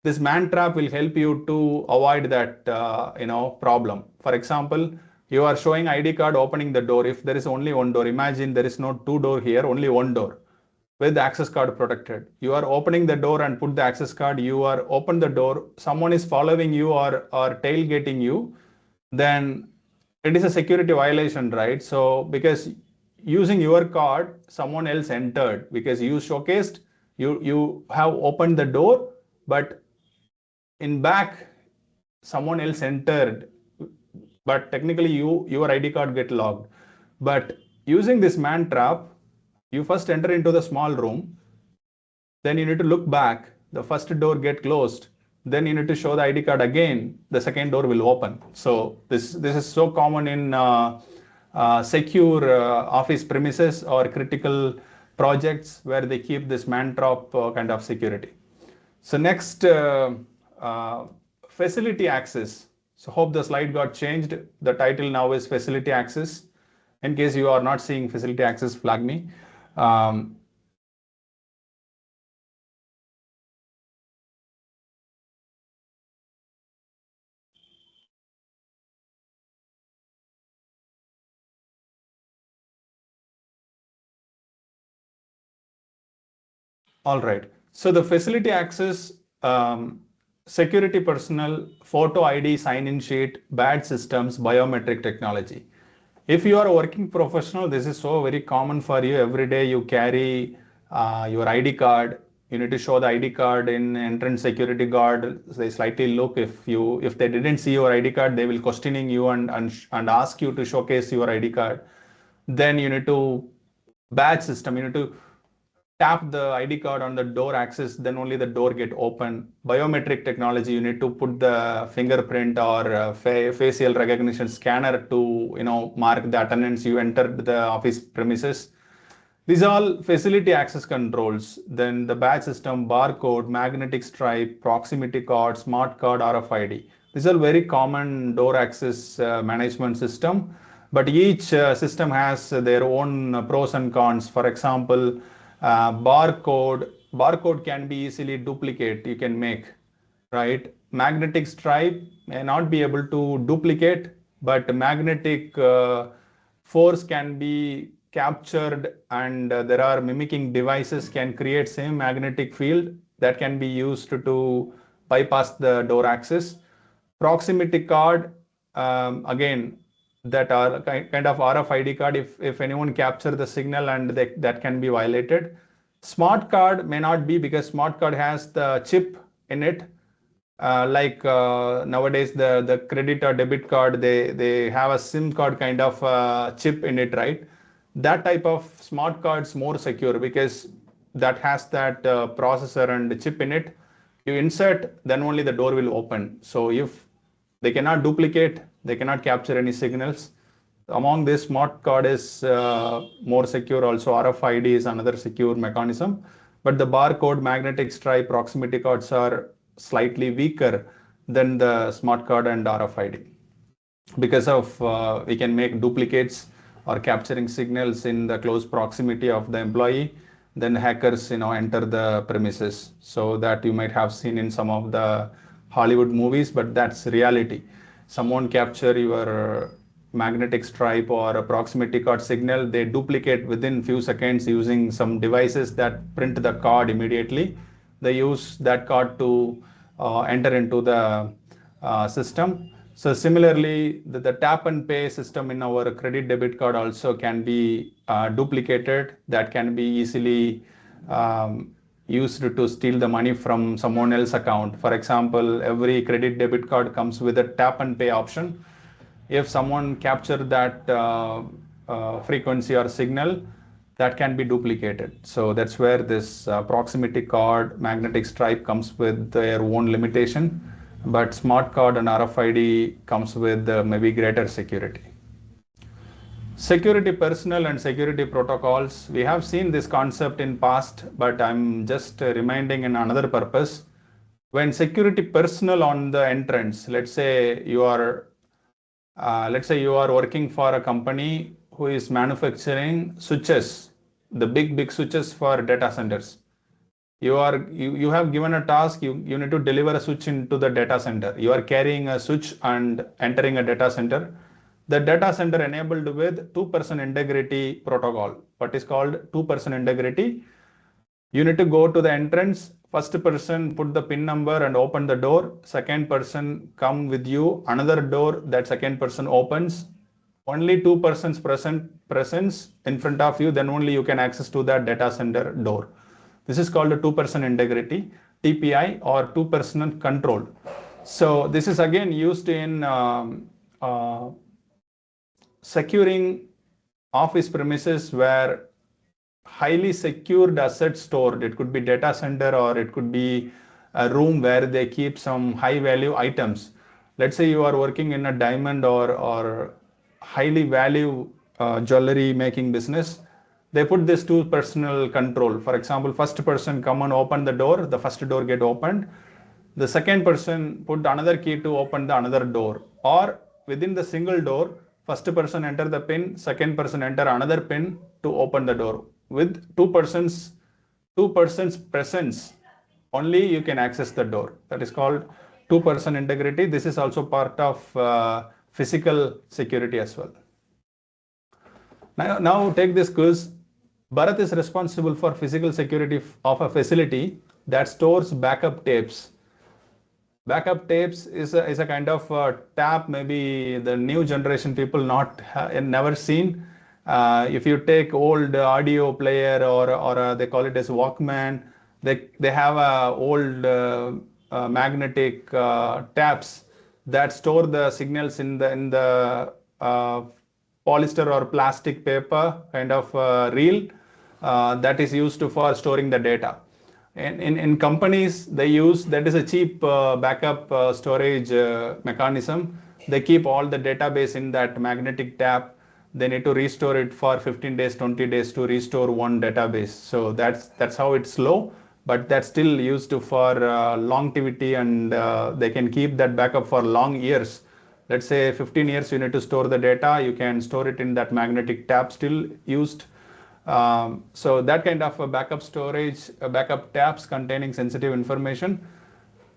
this man trap will help you to avoid that problem. For example, you are showing ID card, opening the door. If there is only one door, imagine there is no 2 door here, only 1 door with the access card protected. You are opening the door and put the access card. You are open the door. Someone is following you or tailgating you, then it is a security violation, right? So because using your card, someone else entered because you showcased, you have opened the door, but in back someone else entered, but technically your ID card get logged. But using this man trap, you first enter into the small room, then you need to look back, the first door get closed, then you need to show the ID card again, the second door will open. So this is so common in secure office premises or critical projects where they keep this man trap kind of security. So next, facility access. So hope the slide got changed. The title now is facility access. In case you are not seeing facility access, flag me. All right. So the facility access, security personnel, photo ID, sign-in sheet, badge systems, biometric technology. If you are a working professional, this is so very common for you. Every day you carry your ID card. You need to show the ID card in entrance security guard. They slightly look if they didn't see your ID card, they will questioning you and ask you to showcase your ID card. Then you need to badge system. You need to tap the ID card on the door access, then only the door get open. Biometric technology, you need to put the fingerprint or facial recognition scanner to mark the attendance you entered the office premises. These are all facility access controls. Then the badge system, barcode, magnetic stripe, proximity card, smart card, RFID. These are very common door access management system, but each system has their own pros and cons. For example, barcode can be easily duplicate. You can make, right? Magnetic stripe may not be able to duplicate, but magnetic force can be captured, and there are mimicking devices can create same magnetic field that can be used to bypass the door access. Proximity card, again, that are kind of RFID card. If anyone capture the signal, and that can be violated. Smart card may not be, because smart card has the chip in it. Like nowadays the credit or debit card, they have a SIM card kind of chip in it, right? That type of smart cards more secure, because that has that processor and chip in it. You insert, then only the door will open. So if they cannot duplicate, they cannot capture any signals. Among this, smart card is more secure. Also RFID is another secure mechanism, but the barcode, magnetic stripe, proximity cards are slightly weaker than the smart card and RFID, because of we can make duplicates or capturing signals in the close proximity of the employee. Then hackers enter the premises. So that you might have seen in some of the Hollywood movies, but that's reality. Someone capture your magnetic stripe or a proximity card signal, they duplicate within few seconds using some devices that print the card immediately. They use that card to enter into the system. So similarly, the tap and pay system in our credit debit card also can be duplicated. That can be easily used to steal the money from someone else's account. For example, every credit debit card comes with a tap and pay option. If someone capture that frequency or signal, that can be duplicated. So that's where this proximity card, magnetic stripe comes with their own limitation, but smart card and RFID comes with maybe greater security. Security personnel and security protocols. We have seen this concept in past, but I'm just reminding in another purpose. When security personnel on the entrance, let's say you are working for a company who is manufacturing switches, the big switches for data centers. You have given a task, you need to deliver a switch into the data center. You are carrying a switch and entering a data center. The data center enabled with 2% integrity protocol. What is called 2% integrity? You need to go to the entrance. First person put the pin number and open the door. Second person come with you. Another door that second person opens. Only 2% presence in front of you. Then only you can access to that data center door. This is called a 2% integrity, TPI, or 2% control. So this is again used in securing office premises where highly secured assets stored. It could be data center, or it could be a room where they keep some high value items. Let's say you are working in a diamond or highly value jewelry making business. They put this 2% control. For example, first person come and open the door, the first door get opened. The second person put another key to open the another door, or within the single door, first person enter the pin, second person enter another pin to open the door. With two persons presence, only you can access the door. That is called 2% integrity. This is also part of physical security as well. Now take this quiz. Bharat is responsible for physical security of a facility that stores backup tapes. Backup tapes is a kind of tap, maybe the new generation people not never seen. If you take old audio player or they call it as Walkman, they have old magnetic taps that store the signals in the polyester or plastic paper kind of reel that is used for storing the data. In companies, they use that is a cheap backup storage mechanism. They keep all the database in that magnetic tap. They need to restore it for 15 days, 20 days to restore one database. So that's how it's slow, but that's still used for longevity, and they can keep that backup for long years. Let's say 15 years you need to store the data, you can store it in that magnetic tap still used. So that kind of a backup storage, backup tabs containing sensitive information.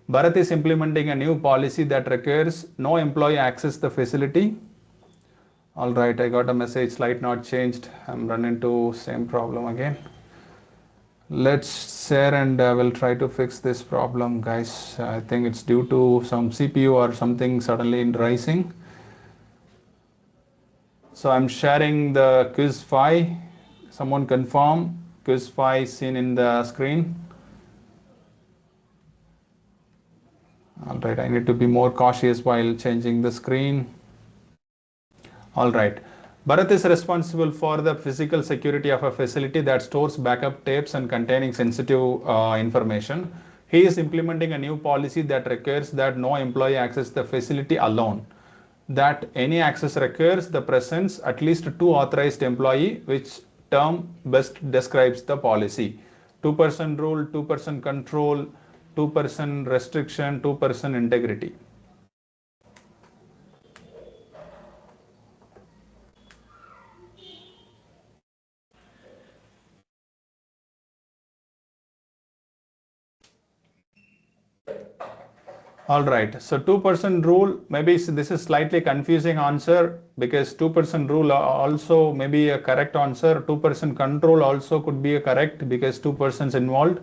Bharat is implementing a new policy that requires no employee access the facility. All right, I got a message, slide not changed. I'm running into same problem again. Let's share and we'll try to fix this problem, guys. I think it's due to some CPU or something suddenly rising. So I'm sharing the quiz file. Someone confirm quiz file seen in the screen. All right, I need to be more cautious while changing the screen. All right, Bharat is responsible for the physical security of a facility that stores backup tapes and containing sensitive information. He is implementing a new policy that requires that no employee access the facility alone. That any access requires the presence at least 2 authorized employee, which term best describes the policy. 2% rule, 2% control, 2% restriction, 2% integrity. All right, so 2% rule, maybe this is slightly confusing answer because 2% rule also may be a correct answer. 2% control also could be a correct because 2% is involved.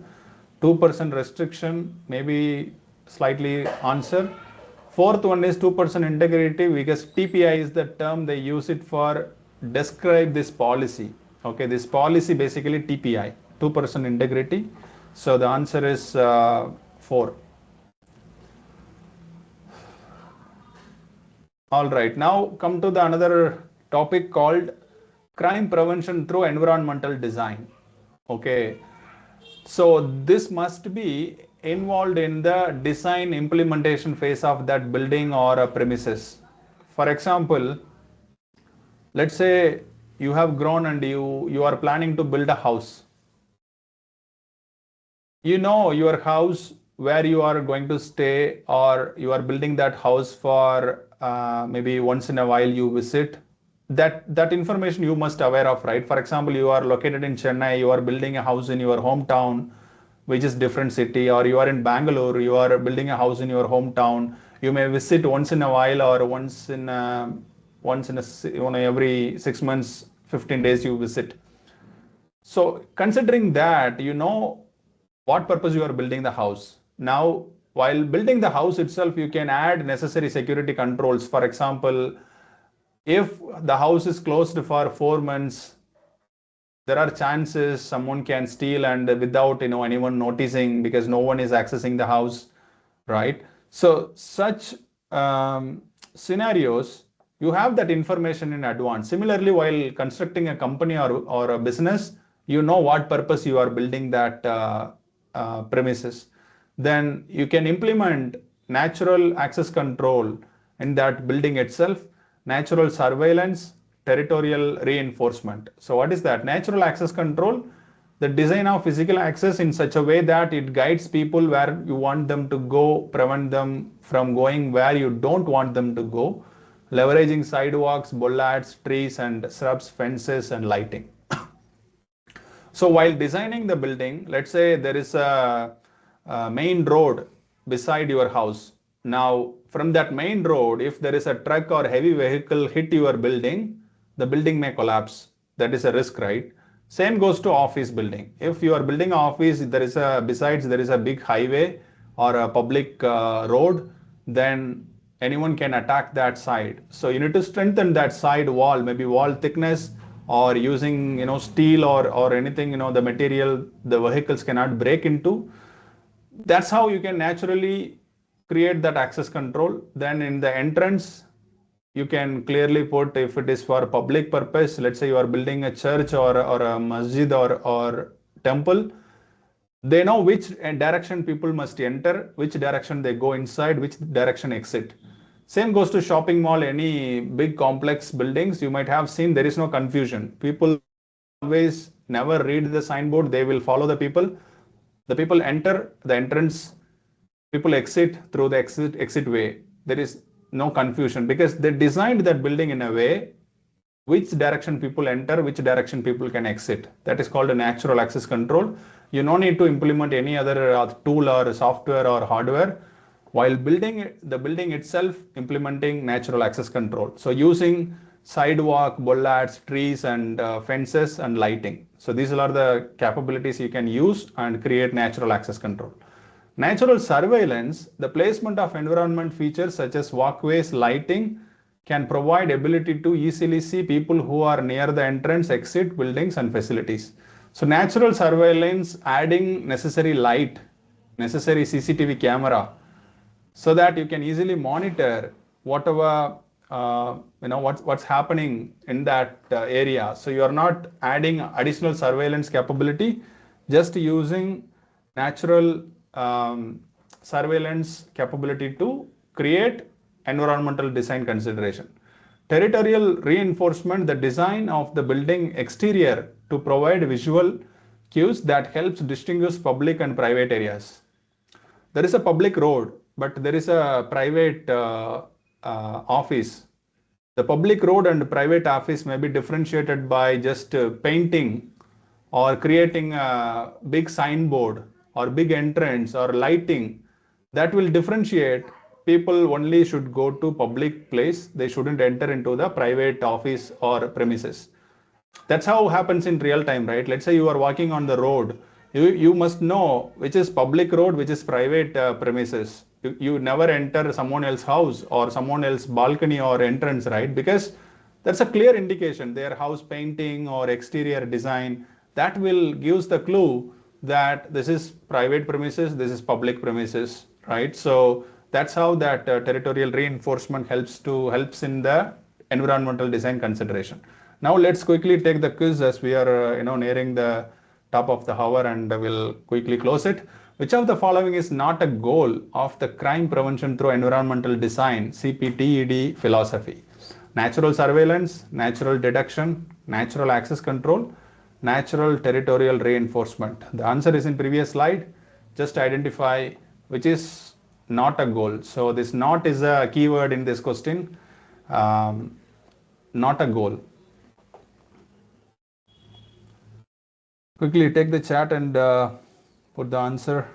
2% restriction maybe slightly answer. Fourth one is 2% integrity because TPI is the term they use it for describe this policy. Okay, this policy basically TPI, 2% integrity. So the answer is 4. All right, now come to the another topic called crime prevention through environmental design. Okay, so this must be involved in the design implementation phase of that building or a premises. For example, let's say you have grown and you are planning to build a house. You know your house where you are going to stay, or you are building that house for maybe once in a while you visit. That information you must aware of, right? For example, you are located in Chennai, you are building a house in your hometown, which is different city, or you are in Bangalore, you are building a house in your hometown. You may visit once in a while, or once in every 6 months, 15 days you visit. So considering that, you know what purpose you are building the house. Now, while building the house itself, you can add necessary security controls. For example, if the house is closed for 4 months, there are chances someone can steal and without anyone noticing because no one is accessing the house, right? So such scenarios, you have that information in advance. Similarly, while constructing a company or a business, you know what purpose you are building that premises. Then you can implement natural access control in that building itself, natural surveillance, territorial reinforcement. So what is that? Natural access control, the design of physical access in such a way that it guides people where you want them to go, prevent them from going where you don't want them to go, leveraging sidewalks, bollards, trees and shrubs, fences and lighting. So while designing the building, let's say there is a main road beside your house. Now from that main road, if there is a truck or heavy vehicle hit your building, the building may collapse. That is a risk, right? Same goes to office building. If you are building an office, besides there is a big highway or a public road, then anyone can attack that side. So you need to strengthen that side wall, maybe wall thickness, or using steel or anything, the material the vehicles cannot break into. That's how you can naturally create that access control. Then in the entrance, you can clearly put, if it is for public purpose, let's say you are building a church or a masjid or temple, they know which direction people must enter, which direction they go inside, which direction exit. Same goes to shopping mall, any big complex buildings. You might have seen there is no confusion. People always never read the signboard. They will follow the people. The people enter the entrance, people exit through the exit way. There is no confusion because they designed that building in a way which direction people enter, which direction people can exit. That is called a natural access control. You no need to implement any other tool or software or hardware while building the building itself, implementing natural access control. So using sidewalk, bollards, trees, and fences and lighting. So these are the capabilities you can use and create natural access control. Natural surveillance, the placement of environment features such as walkways, lighting, can provide ability to easily see people who are near the entrance, exit, buildings, and facilities. So natural surveillance, adding necessary light, necessary CCTV camera, so that you can easily monitor whatever what's happening in that area. So you are not adding additional surveillance capability, just using natural surveillance capability to create environmental design consideration. Territorial reinforcement, the design of the building exterior to provide visual cues that helps distinguish public and private areas. There is a public road, but there is a private office. The public road and private office may be differentiated by just painting or creating a big signboard or big entrance or lighting. That will differentiate. People only should go to public place. They shouldn't enter into the private office or premises. That's how it happens in real time, right? Let's say you are walking on the road. You must know which is public road, which is private premises. You never enter someone else's house or someone else's balcony or entrance, right? Because that's a clear indication. Their house painting or exterior design, that will gives the clue that this is private premises, this is public premises, right? So that's how that territorial reinforcement helps in the environmental design consideration. Now let's quickly take the quiz as we are nearing the top of the hour, and we'll quickly close it. Which of the following is not a goal of the crime prevention through environmental design CPTED philosophy? Natural surveillance, natural detection, natural access control, natural territorial reinforcement. The answer is in previous slide. Just identify which is not a goal. So this not is a keyword in this question. Not a goal. Quickly take the chat and put the answer.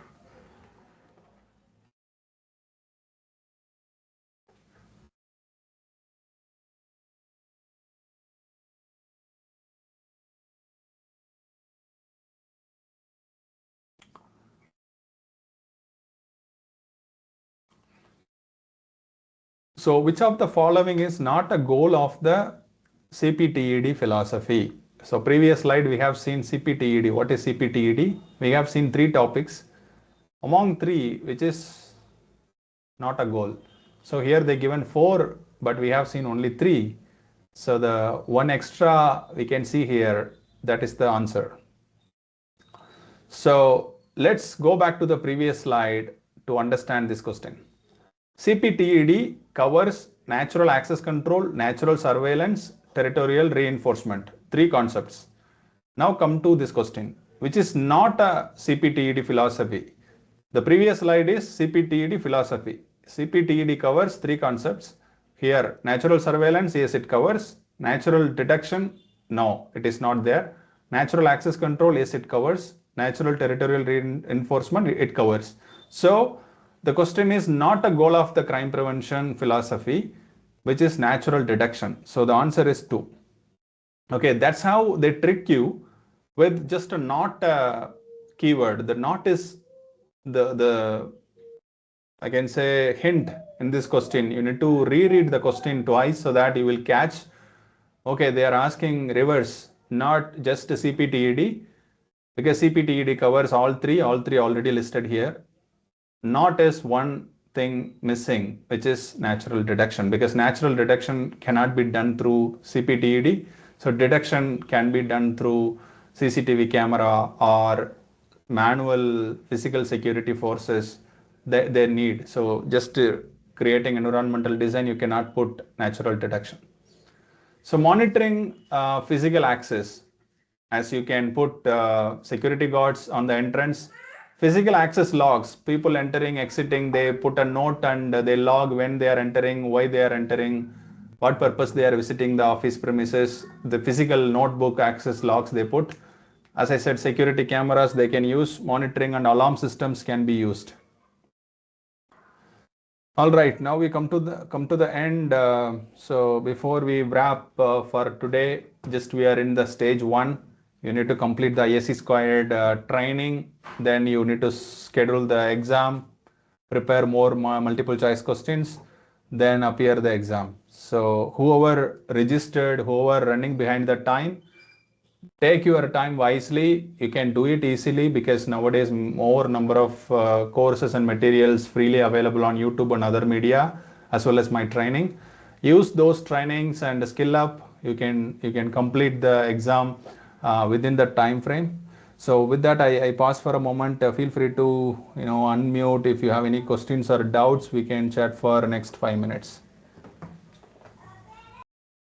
So which of the following is not a goal of the CPTED philosophy? So previous slide we have seen CPTED. What is CPTED? We have seen 3 topics. Among 3, which is not a goal. So here they given 4, but we have seen only 3. So the one extra we can see here, that is the answer. So let's go back to the previous slide to understand this question. CPTED covers natural access control, natural surveillance, territorial reinforcement. 3 concepts. Now come to this question, which is not a CPTED philosophy. The previous slide is CPTED philosophy. CPTED covers 3 concepts. Here, natural surveillance, yes, it covers. Natural detection, no, it is not there. Natural access control, yes, it covers. Natural territorial reinforcement, it covers. So the question is not a goal of the crime prevention philosophy, which is natural detection. So the answer is 2. Okay, that's how they trick you with just a not keyword. The not is the I can say hint in this question. You need to reread the question twice so that you will catch. Okay, they are asking reverse, not just CPTED, because CPTED covers all three already listed here. Not is one thing missing, which is natural detection, because natural detection cannot be done through CPTED. So detection can be done through CCTV camera or manual physical security forces they need. So just creating environmental design, you cannot put natural detection. So monitoring physical access, as you can put security guards on the entrance. Physical access logs, people entering, exiting, they put a note and they log when they are entering, why they are entering, what purpose they are visiting the office premises. The physical notebook access logs they put. As I said, security cameras they can use, monitoring and alarm systems can be used. All right, now we come to the end. So before we wrap for today, just we are in the stage 1. You need to complete the ISC2 training. Then you need to schedule the exam, prepare more multiple choice questions, then appear the exam. So whoever registered, whoever running behind the time, take your time wisely. You can do it easily because nowadays more number of courses and materials freely available on YouTube and other media, as well as my training. Use those trainings and skill up. You can complete the exam within the time frame. So with that, I pause for a moment. Feel free to unmute. If you have any questions or doubts, we can chat for next 5 minutes.